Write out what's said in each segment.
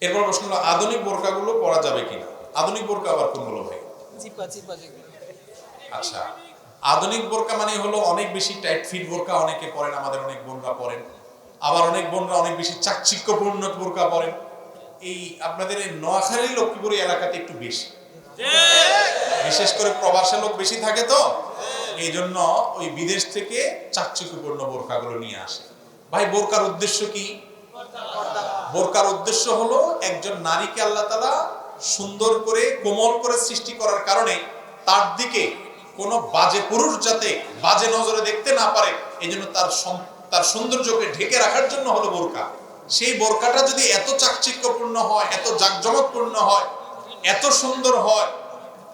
এরপর প্রশ্ন হলো আধুনিক বোরকাগুলো পরা যাবে কিনা। আধুনিক বোরকা আবার কোনগুলো ভাই? চিপা চিপা যেগুলো। আচ্ছা, আধুনিক বোরকা মানে হলো অনেক বেশি টাইট ফিট বোরকা অনেকে পরেন, আমাদের অনেক বোনরা পরেন। আবার অনেক বোনরা অনেক বেশি চাকচিক্যপূর্ণ বোরকা পরেন। এই আপনাদের এই নোয়াখালী লক্ষ্মীপুর এলাকাতে একটু বেশি, বিশেষ করে প্রবাসী লোক বেশি থাকে, তো এই জন্য ওই বিদেশ থেকে চাকচিক্যপূর্ণ বোরকাগুলো নিয়ে আসে। ভাই বোরকার উদ্দেশ্য কি? বোরকার উদ্দেশ্য হলো একজন নারীকে আল্লাহ তাআলা সুন্দর করে কোমল করে সৃষ্টি করার কারণে তার দিকে কোনো বাজে পুরুষ যাতে বাজে নজরে দেখতে না পারে, এই জন্য তার সৌন্দর্যকে ঢেকে রাখার জন্য হলো বোরকা। সেই বোরকাটা যদি এত চাকচিক্যপূর্ণ হয়, এত জাঁকজমকপূর্ণ হয়, এত সুন্দর হয়,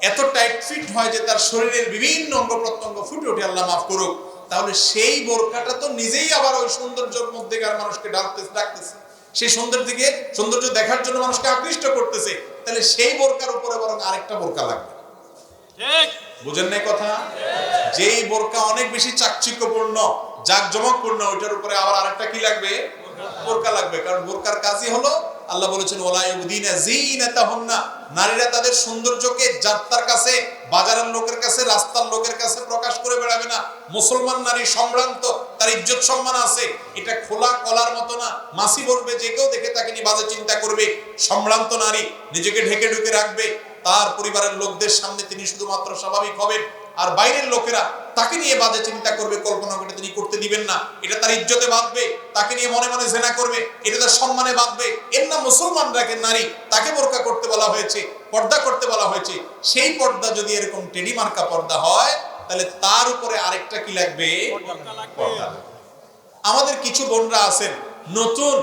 এত টাইট ফিট হয় যে তার শরীরের বিভিন্ন অঙ্গ প্রত্যঙ্গ ফুটে ওঠে, আল্লাহ মাফ করুক, তাহলে সেই বোরকাটা তো নিজেই আবার ওই সৌন্দর্যের মধ্যেকার মানুষকে ডাকতেছে, সেই সৌন্দর্য দেখার জন্য মানুষকে আকৃষ্ট করতেছে। তাহলে সেই বোরকার উপরে বরং আরেকটা বোরকা লাগবে। বুঝেন নাই কথা? যেই বোরকা অনেক বেশি চাকচিক্যপূর্ণ জাঁকজমকপূর্ণ, ওইটার উপরে আবার আরেকটা কি লাগবে? বোরকা লাগবে। কারণ বোরকার কাজই হলো, আল্লাহ বলেছেন ওয়ালা ইউবদিনা যিনাতাহুন্না, নারীরা তাদের সৌন্দর্যকে যাত্রার কাছে, বাজারের লোকের কাছে, রাস্তার লোকের কাছে প্রকাশ করে বেড়াবে না। মুসলমান নারী সম্ভ্রান্ত, তার ইজ্জত সম্মান আছে, এটা খোলা কলার মতো না। মাসি বলবে, যে কেউ দেখে তাকে নিয়ে বাজে চিন্তা করবে। সম্ভ্রান্ত নারী নিজেকে ঢেকে ঢুকে রাখবে, তার পরিবারের লোকদের সামনে তিনি শুধুমাত্র স্বাভাবিক হবেন, আর বাইরের লোকেরা তাকে নিয়ে বাজে চিন্তা করবে, কল্পনা করে তিনি করতে দিবেন না। এটা তার ইজ্জতে বাঁধবে, তাকে নিয়ে মনে মনে জেনা করবে, এটা তার সম্মানে বাঁধবে। এর নাম মুসলমানরাকে নারী, তাকে বোরকা করতে বলা হয়েছে, পর্দা করতে বলা হয়েছে। সেই পর্দা যদি এরকম টেডি মার্কা পর্দা হয়, তাহলে তার উপরে আরেকটা কি লাগবে? পর্দা। আমাদের কিছু বোনরা আছেন নতুন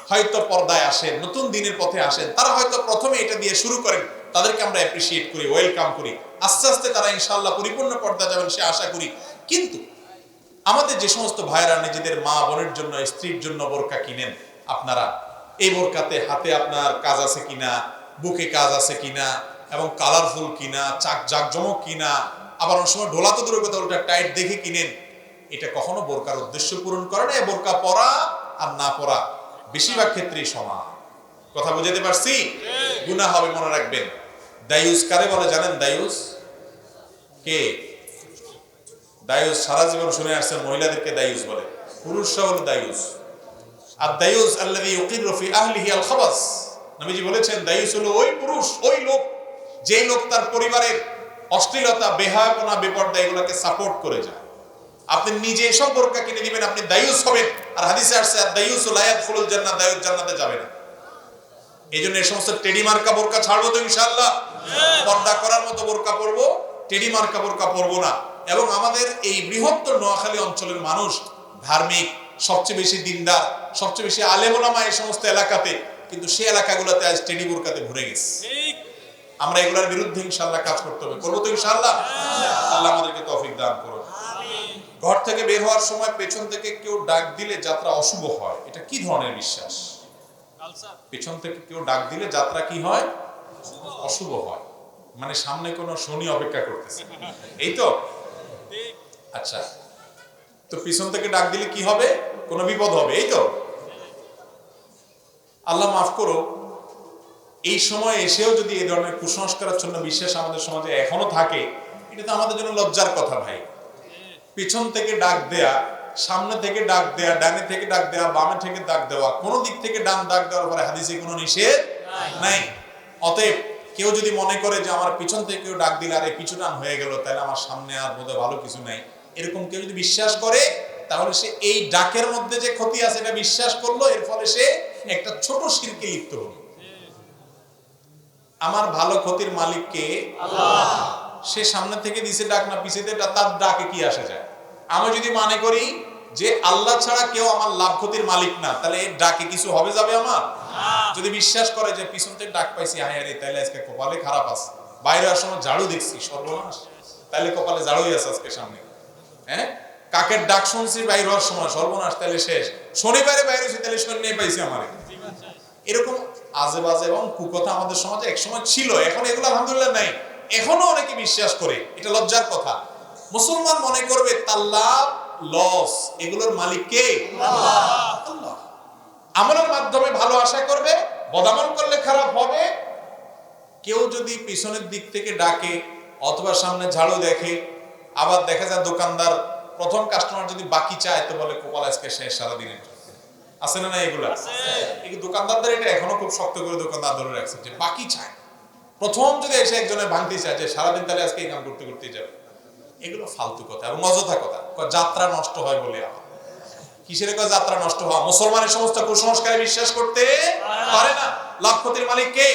হয়তো পর্দায় আসেন, নতুন দিনের পথে আসেন, তারা হয়তো প্রথমে এটা দিয়ে শুরু করেন, তাদেরকে আমরা অ্যাপ্রিশিয়েট করি, ওয়েলকাম করি। আস্তে আস্তে তারা ইনশাআল্লাহ পরিপূর্ণ পর্দা যাবেন সে আশা করি। কিন্তু আমাদের যে সমস্ত ভাইরা নিজেদের মা বোনের জন্য, স্ত্রীর জন্য বোরকা কিনেন, আপনারা এই বোরকাতে হাতে আপনার কাজ আছে কিনা, বুকে কাজ আছে কিনা, এবং কালারফুল কিনা, জাকজমক কিনা, আবার অনেক সময় ঢোলা তো দূরের কথা, ওটা টাইট দেখে কিনেন, এটা কখনো বোরকার উদ্দেশ্য পূরণ করে না। বোরকা পরা আর না পরা বেশিরভাগ ক্ষেত্রেই সমান। কথা বুঝাতে পারছি? গুনাহ হবে, মনে রাখবেন। দায়ুস কারে বলে জানেন? দায়ুস কে? দায়ুস সারা জীবন শুনে আসছেন, মহিলাদেরকে দায়ুস বলে, পুরুষরা হলো দায়ুস। আর দায়ুস আল্লাযী ইউকিরু ফি আহলিহি আল খাবাস, নবীজি বলেছেন দায়ুস হলো ওই পুরুষ, ওই লোক, যে লোক তার পরিবারের অশ্লীলতা, বেহায়াপনা, বেপরদা এগুলোকে সাপোর্ট করে যায়। আপনি নিজে এসব বোরকা কিনে দিবেন, আপনি দায়ুস হবেন। আর হাদিসে আসছে দায়ুস লা ইয়াদখুলুল জান্নাহ, দায়ুস জান্নাতে যাবে না। এই জন্য এই সমস্ত টেডি মার্কা বোরকা ছাড়বো তো ইনশাআল্লাহ। পর্দা করার মতো বোরকা পরবো, টেডি মার্কা বোরকা পরবো না। এবং আমাদের এই বৃহত্তর নোয়াখালী অঞ্চলের মানুষ ধার্মিক, সবচেয়ে বেশি দিনদার, সবচেয়ে বেশি আলেম ওলামা এই সমস্ত এলাকাতে, কিন্তু সেই এলাকাগুলোতে আজ টেডি বোরকাতে ভরে গেছে। আমরা এগুলোর বিরুদ্ধে ইনশাআল্লাহ কাজ করতে হবে, করবো তো ইনশাআল্লাহ। আল্লাহ আমাদেরকে তৌফিক দান করুন। ঘর থেকে বের হওয়ার সময় পেছন থেকে কেউ ডাক দিলে যাত্রা অশুভ হয়, এটা কি ধরনের বিশ্বাস? পেছন থেকে কেউ ডাক দিলে যাত্রা কি হয়? অশুভ হয়। মানে সামনে কোনো শনি অপেক্ষা করতেছে, এই তো? আচ্ছা, তো পিছন থেকে ডাক দিলে কি হবে? কোনো বিপদ হবে, এই তো? আল্লাহ মাফ করো, এই সময় এসেও যদি এই ধরনের কুসংস্কারাচ্ছন্ন বিশ্বাস আমাদের সমাজে এখনো থাকে, এটা তো আমাদের জন্য লজ্জার কথা ভাই। পিছন থেকে ডাক দেয়া, সামনে থেকে ডাক দেয়া, ডানে থেকে ডাক দেয়া, বামে থেকে ডাক দেওয়া, কোন দিক থেকে ডান ডাক দেওয়ার পরে হাদিসে কোনো নিষেধ নাই। অতএব কেউ যদি মনে করে যে আমার পিছন থেকে কেউ ডাক দিলে আর এই পিছু টান হয়ে গেল, তাহলে আমার সামনে আর বোধহয় ভালো কিছু নাই, এরকম কেউ যদি বিশ্বাস করে, তাহলে সে এই ডাকের মধ্যে যে ক্ষতি আছে এটা বিশ্বাস করলো, এর ফলে সে একটা ছোট শিরকে লিপ্ত হলো। আমার ভালো ক্ষতির মালিক কে? আল্লাহ। সে সামনে থেকে দিছে ডাক না পিছে দিয়ে, তার ডাকে কি আসে যায়? আমি যদি মনে করি যে আল্লাহ ছাড়া কেউ আমার লাভ ক্ষতির মালিক না, তাহলে এই ডাকে কিছু হবে যাবে আমার? যদি বিশ্বাস করে যে পিছন থেকে ডাক পাইছি, হায় হায়, তাহলে আজকে কপালে খারাপ আছে, বাইরে আসার সময় ঝাড়ু দেখছি, সর্বনাশ, তাহলে কপালে ঝাড়ুই আছে আজকে সামনে। হ্যাঁ, কাকের ডাক শুনছি বাইরে হওয়ার সময়, সর্বনাশ, তাহলে শেষ, শনিবারে বাইরে হয়েছি, তাহলে শনি নিয়ে পাইছি আমারে। এরকম আজে বাজে এবং কুকথা আমাদের সমাজে একসময় ছিল, এখন এগুলো আলহামদুলিল্লাহ নাই। এখনো অনেকে বিশ্বাস করে, এটা লজ্জার কথা। মুসলমান মনে করবে তার লাভ লস এগুলোর মালিক কে? আল্লাহ। আমলের মাধ্যমে ভালো আশা করবে, বদামল করলে খারাপ হবে। কেউ যদি পিছনের দিক থেকে ডাকে অথবা সামনে ঝাড়ু দেখে, আবার দেখা যায় দোকানদার প্রথম কাস্টমার যদি বাকি চায় তো বলে কপাল আজকে শেষ সারাদিনের। আছে না এগুলা? এই দোকানদারদের এটা এখনো খুব শক্ত করে দোকানদার ধরে রাখছে যে বাকি চায়। প্রথম যদি এসে একজনের ভাঙতে চায় যে সারাদিন তাহলে আজকে এই কাম করতে করতে যাবে, এগুলো ফালতু কথা এবং অযথা কথা। যাত্রা নষ্ট হয় বলে আমার কিসের যাত্রা নষ্ট হওয়া? মুসলমানের সমস্ত কুসংস্কারে বিশ্বাস করতে পারে না। লাখ ক্ষতির মালিক কে?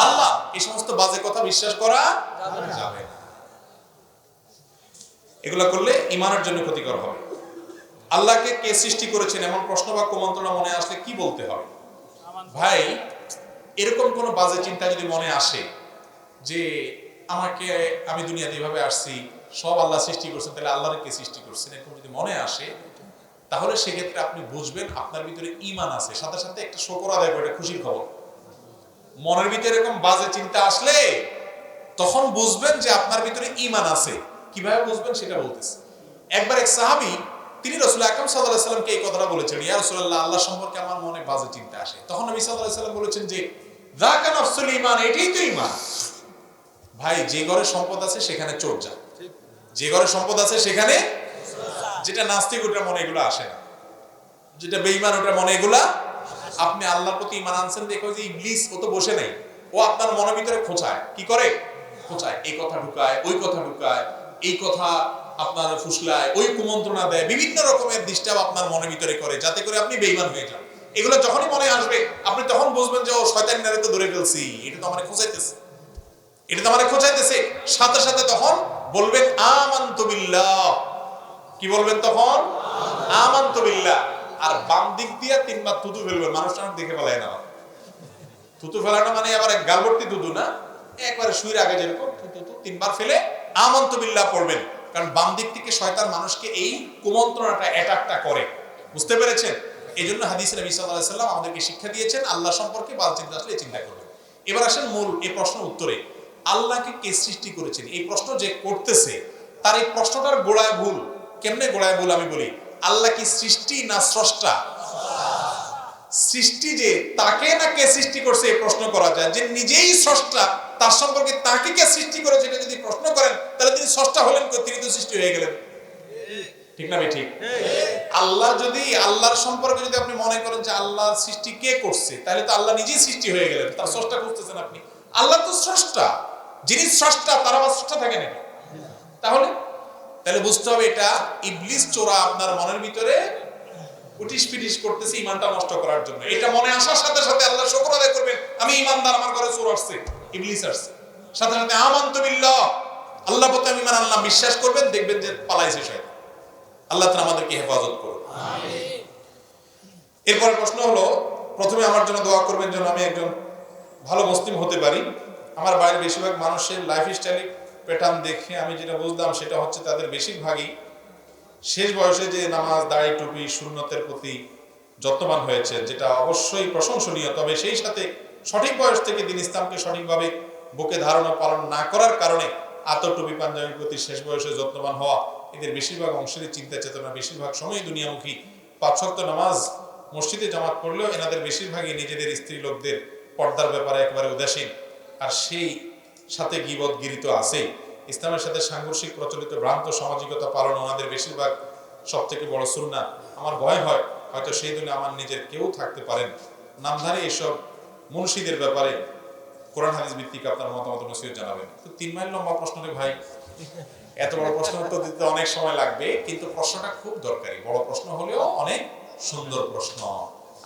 আল্লাহ। এই সমস্ত বাজে কথা বিশ্বাস করা যাবে না। এগুলা করলে ইমানের জন্য ক্ষতিকর হবে। আল্লাহকে কে সৃষ্টি করেছেন এমন প্রশ্ন বা কুমন্ত্রণা মনে আসলে কি বলতে হবে? ভাই, এরকম কোন বাজে চিন্তা যদি মনে আসে যে আমি দুনিয়াতে এইভাবে আসছি, সব আল্লাহ সৃষ্টি করছেন, তাহলে আল্লাহর কে সৃষ্টি করছেন, এরকম যদি মনে আসে, তাহলে সেক্ষেত্রে আপনি বুঝবেন আপনার ভিতরে ঈমান আছে। সাথে সাথে একটা শুকর আদায় করে, এটা খুশির খবর। মনের ভিতরে এরকম বাজে চিন্তা আসলে তখন বুঝবেন যে আপনার ভিতরে ঈমান আছে। কিভাবে বুঝবেন সেটা বলতেছে। একবার এক সাহাবী তিনি রাসূল আকরাম সাল্লাল্লাহু আলাইহি ওয়াসাল্লামকে এই কথাটা বলেছেন, ইয়া রাসূলুল্লাহ, আল্লাহ সম্পর্কে আমার মনে বাজে চিন্তা আসে। তখন নবী সাল্লাল্লাহু আলাইহি ওয়াসাল্লাম বলেছেন যে যাকা নাফসুল ঈমান, এটাই তো ঈমান। ভাই, যে ঘরে সম্পদ আছে সেখানে চোর যায়, যে ঘরে সম্পদ আছে সেখানে, যেটা নাস্তিক ওটার মনে এগুলো আসে না, যেটা বেঈমান ওটার মনে এগুলা। আপনি আল্লাহর প্রতি ঈমান আনছেন, দেখো যে ইবলিস ও তো বসে নাই, ও আপনার মনের ভিতরে খোঁচায়। কি করে? খোঁচায়, এই কথা ঢুকায়, ওই কথা ঢুকায়, এই কথা আপনার ফুসলায়, ওই কুমন্ত্রণা দেয়, বিভিন্ন রকমের ডিস্টার্ব আপনার মনের ভিতরে করে, যাতে করে আপনি বেঈমান হয়ে যান। এগুলো যখনই মনে আসবে আপনি তখন বুঝবেন যে ও শয়তান নারে তো ধরে ফেলছি, এটা তো আমারে খোঁচাইতেছে, এটা তো আমারে খোঁচাইতেছে। সাথে সাথে তখন বলবেন আমানতু বিল্লাহ। কি বলবেন তখন? আমানতু বিল্লাহ। আর বাম দিক দিয়ে তিনবার থুতু ফেলবেন। মানুষটা দেখে ফেলায় না, থুতু ফেলানো মানে আবার এক গালবর্তি থুতু না, একবারে শুইর আগে যেরকম থুতু তিনবার ফেলে আমানতু বিল্লাহ পড়বেন। কারণ বাম দিক থেকে শয়তান মানুষকে এই কুমন্ত্রণাটা অ্যাটাকটা করে। বুঝতে পেরেছেন? এই জন্য হাদিসে নবী সাল্লাল্লাহু আলাইহি ওয়াসাল্লাম আমাদেরকে শিক্ষা দিয়েছেন আল্লাহ সম্পর্কে বাজে চিন্তা আসলে এই চিন্তা করবেন। এবার আসেন মূল এই প্রশ্নের উত্তরে। আল্লাহকে কে সৃষ্টি করেছেন? এই প্রশ্ন যে করতেছে তার এই প্রশ্নটার গোড়ায় ভুল। কেমনে গোড়ায় ভুল আমি বলি। আল্লাহ কি সৃষ্টি না স্রষ্টা? সৃষ্টি যে তাকে না কে সৃষ্টি করছে এই প্রশ্ন করা যায়। যে নিজেই স্রষ্টা তার সম্পর্কে তাকে কে সৃষ্টি করেছে এটা যদি প্রশ্ন করেন তাহলে তিনি স্রষ্টা হলেন, তিনি তো সৃষ্টি হয়ে গেলেন। ঠিক না ভাই? ঠিক। আল্লাহ যদি, আল্লাহর সম্পর্কে যদি আপনি মনে করেন যে আল্লাহ সৃষ্টি কে করছে, তাহলে তো আল্লাহ নিজেই সৃষ্টি হয়ে গেলেন, তার স্রষ্টা খুঁজতেছেন আপনি। আল্লাহ তো স্রষ্টা, যিনি স্রষ্টা তার আবার স্রষ্টা থাকে নাকি? তাহলে বুঝতে হবে এটা ইবলিস চোরা আপনার মনের ভিতরে উটিস পিটিস করতেছে ঈমানটা নষ্ট করার জন্য। এটা মনে আসার সাথে সাথে আল্লাহ শুকর আদায় করবেন, আমি ঈমানদার, আমার ঘরে চোর আসছে, ইবলিস আসছে। সাথে সাথে আমানতু বিল্লাহ, আল্লাহ প্রতি আমি ঈমান আনলাম, বিশ্বাস করবেন, দেখবেন যে পালাইছে শয়তান। আল্লাহ তাআলা আমাদেরকে হেফাজত করুন। আমিন। এরপর প্রশ্ন হলো, প্রথমে আমার জন্য দোয়া করবেন যেন আমি একজন ভালো মুসলিম হতে পারি। আমার বাড়ির বেশিরভাগ মানুষের লাইফস্টাইল প্যাটার্ন দেখে আমি যেটা বুঝলাম সেটা হচ্ছে তাদের বেশিরভাগই শেষ বয়সে যে নামাজ, দাড়ি, টুপি, সুন্নতের প্রতি যত্নবান হয়েছে, যেটা অবশ্যই প্রশংসনীয়। তবে সেই সাথে সঠিক বয়স থেকে দ্বীন ইসলামকে সঠিকভাবে বুকে ধারণা পালন না করার কারণে আতর, টুপি, পাঞ্জাবির প্রতি শেষ বয়সে যত্নবান হওয়া, এদের বেশিরভাগ অংশেরই চিন্তা চেতনা বেশিরভাগ সময় দুনিয়ামুখী। ৫ ওয়াক্ত নামাজ মসজিদে জামাত পড়লেও এনাদের বেশিরভাগই নিজেদের স্ত্রী লোকদের পর্দার ব্যাপারে একেবারে উদাসীন। আর সেই সাথে গীবত গিরিত আছে। ইসলামের সাথে সাংঘর্ষিক প্রচলিত ভ্রান্ত সামাজিকতা পালন ওনাদের বেশিরভাগ সব থেকে বড় সুন্নাহ। আমার ভয় হয় হয়তো সেই দিনে আমার নিজের কেউ থাকতে পারেন। নামধারী এসব মুন্সিদের ব্যাপারে কোরআন হাদিস ভিত্তিক আপনার মতামত নসিহত জানাবেন। তো 3 মাইল লম্বা প্রশ্ন রে ভাই, এত বড় প্রশ্ন উত্তর দিতে অনেক সময় লাগবে, কিন্তু প্রশ্নটা খুব দরকারি। বড় প্রশ্ন হলেও অনেক সুন্দর প্রশ্ন।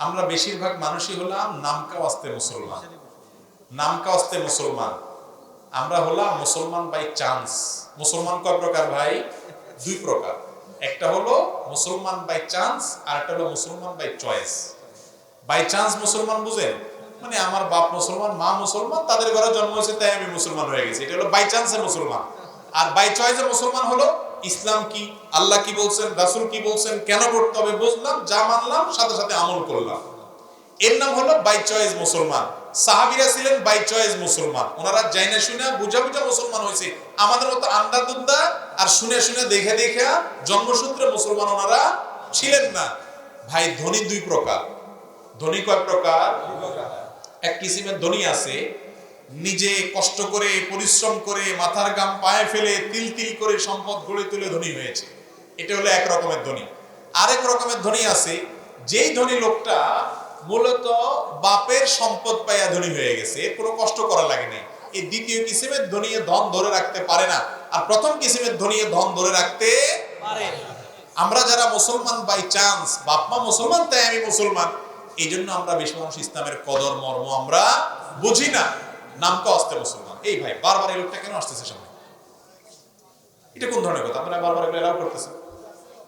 আমরা বেশিরভাগ মানুষই হলাম নামকা ওয়াস্তে মুসলমান, নামকা ওয়াস্তে মুসলমান। আমরা হলাম মুসলমান বাই চান্স। মুসলমান কয় প্রকার ভাই? 2 প্রকার। একটা হলো মুসলমান বাই চান্স, আর একটা হলো মুসলমান বাই চয়েস। বাই চান্স মুসলমান বুঝেন? মানে আমার বাপ মুসলমান, মা মুসলমান, তাদের ঘরে জন্ম হয়েছে তাই আমি মুসলমান হয়ে গেছি, এটা হলো বাই চান্সে মুসলমান। আর বাই চয়েসে মুসলমান হলো ইসলাম কি, আল্লাহ কি বলছেন, রাসূল কি বলছেন, কেন করতে হবে বুঝলাম, যা মানলাম সাথে সাথে আমল করলাম, এর নাম হলো বাই চয়েস মুসলমান। সাহাবীরা ছিলেন বাই চয়েস মুসলমান। ওনারা জাইনা শুনে বুঝা বুঝা মুসলমান হয়েছে। আমাদের মতো আন্ডা দুন্দা আর শুনে শুনে দেখে দেখে জন্মসূত্রে মুসলমান ওনারা ছিলেন না। ভাই, ধনী 2 প্রকার। ধনী কয় প্রকার? এক কিসিমের ধনী আছে নিজে কষ্ট করে পরিশ্রম করে মাথার ঘাম পায়ে ফেলে তিল তিল করে সম্পদ গড়ে তুলে ধনী হয়েছে, এটা হলো এক রকমের ধনী। আরেক রকমের ধনী আছে যেই ধনী লোকটা মূলত বাপের সম্পদ পাইয়া ধনী হয়ে গেছে, কোনো কষ্ট করা লাগে নাই। এই দ্বিতীয় কিসিমের ধনী ধন ধরে রাখতে পারে না, আর প্রথম কিসিমের ধনী ধন ধরে রাখতে পারে। আমরা যারা মুসলমান বাই চান্স, বাপ মা মুসলমান তাই আমি মুসলমান, এই জন্য আমরা বেশি মানুষ ইসলামের কদর মর্ম আমরা বুঝি না, নামটা আসতে মুসলমান। এই ভাই বারবার এই লোকটা কেন আসতেছে সামনে, এটা কোন ধরনের কথা? আপনারা বারবার এগুলো এলাও করতেছেন।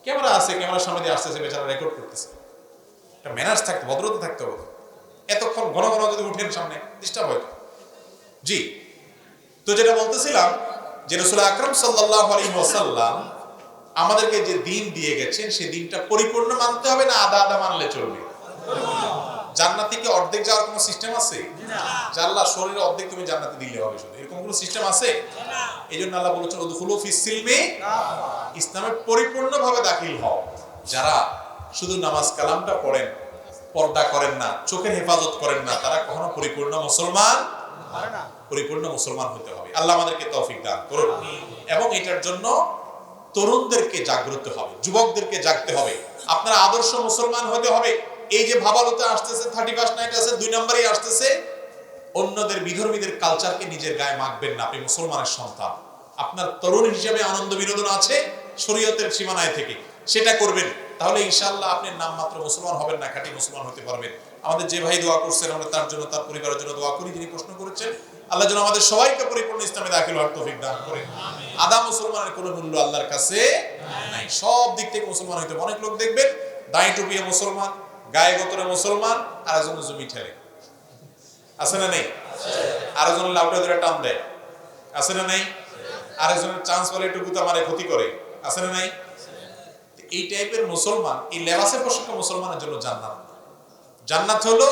ক্যামেরা আছে, ক্যামেরার সামনে দিয়ে আসতেছে, বেচারা রেকর্ড করতেছে। একটা ম্যানার্স থাকতে, ভদ্রতা থাকতে হবে। এতক্ষণ ঘন ঘন যদি উঠেন সামনে ডিস্টার্ব হয়। জি, তো যেটা বলতেছিলাম যে রাসূল আকরাম সাল্লাল্লাহু আলাইহি ওয়াসাল্লাম আমাদেরকে যে দিন দিয়ে গেছেন সেই দিনটা পরিপূর্ণ মানতে হবে না আধা আধা মানলে চলবে? জান্নাতে কি অর্ধেক যাওয়ার কোনো সিস্টেম আছে? যে আল্লাহ শরীরে অর্ধেক তুমি জান্নাতে দিলে হবে শুধু, এরকম কোনো সিস্টেম আছে? এই জন্য আল্লাহ বলেছেন উদখুলু ফিস সিলমি, ইসলামে পরিপূর্ণভাবে দাখিল হও। যারা শুধু নামাজ কালামটা পড়েন, পর্দা করেন না, চোখের হেফাজত করেন না, তারা কখনো পরিপূর্ণ মুসলমান হয় না। পরিপূর্ণ মুসলমান হতে হবে। আল্লাহ আমাদেরকে তৌফিক দান করুন। এবং এটার জন্য তরুণদেরকে জাগ্রত হবে, যুবকদেরকে জাগতে হবে। আপনারা আদর্শ মুসলমান হতে হবে। এই যে ভাবালুতে আসতেছে, 31 নাইট আছে, 2 নম্বরেই আসতেছে, অন্যদের বিধর্মীদের কালচারকে নিজের গায়ে মাখবেন না। আপনি মুসলমানের সন্তান, আপনার তরুণ হিসেবে আনন্দ বিনোদন আছে শরীয়তের সীমানায় থেকে, সেটা করবেন। তাহলে ইনশাআল্লাহ আপনি নামমাত্র মুসলমান হবেন না, খাঁটি মুসলমান হতে পারবেন। আমাদের যে ভাই দোয়া করছেন, আমরা তার জন্য, তার পরিবারের জন্য দোয়া করি। যিনি প্রশ্ন করেছেন, আল্লাহ যেন আমাদের সবাইকে পরিপূর্ণ ইসলামে দাখিল হওয়ার তৌফিক দান করেন। আদা মুসলমানের কোনো মূল্য আল্লাহর কাছে নাই। সব দিক থেকে মুসলমান হইতে। অনেক লোক দেখবেন দাঁড়ি টুপিয়ে মুসলমান, গায়ে গোতরে মুসলমান, আর একজন জমি ঠেলে, আছে না নেই? আর একজন লাউটা ধরে টান দেয়, আছে না নেই? আর একজনের চান্স বলে একটু গুতা মারে, ক্ষতি করে, আছে না নাই? এই টাইপের মুসলমান, এই লেবাসে পোশাক মুসলমানের জন্য জান্নাত। জান্নাত হলো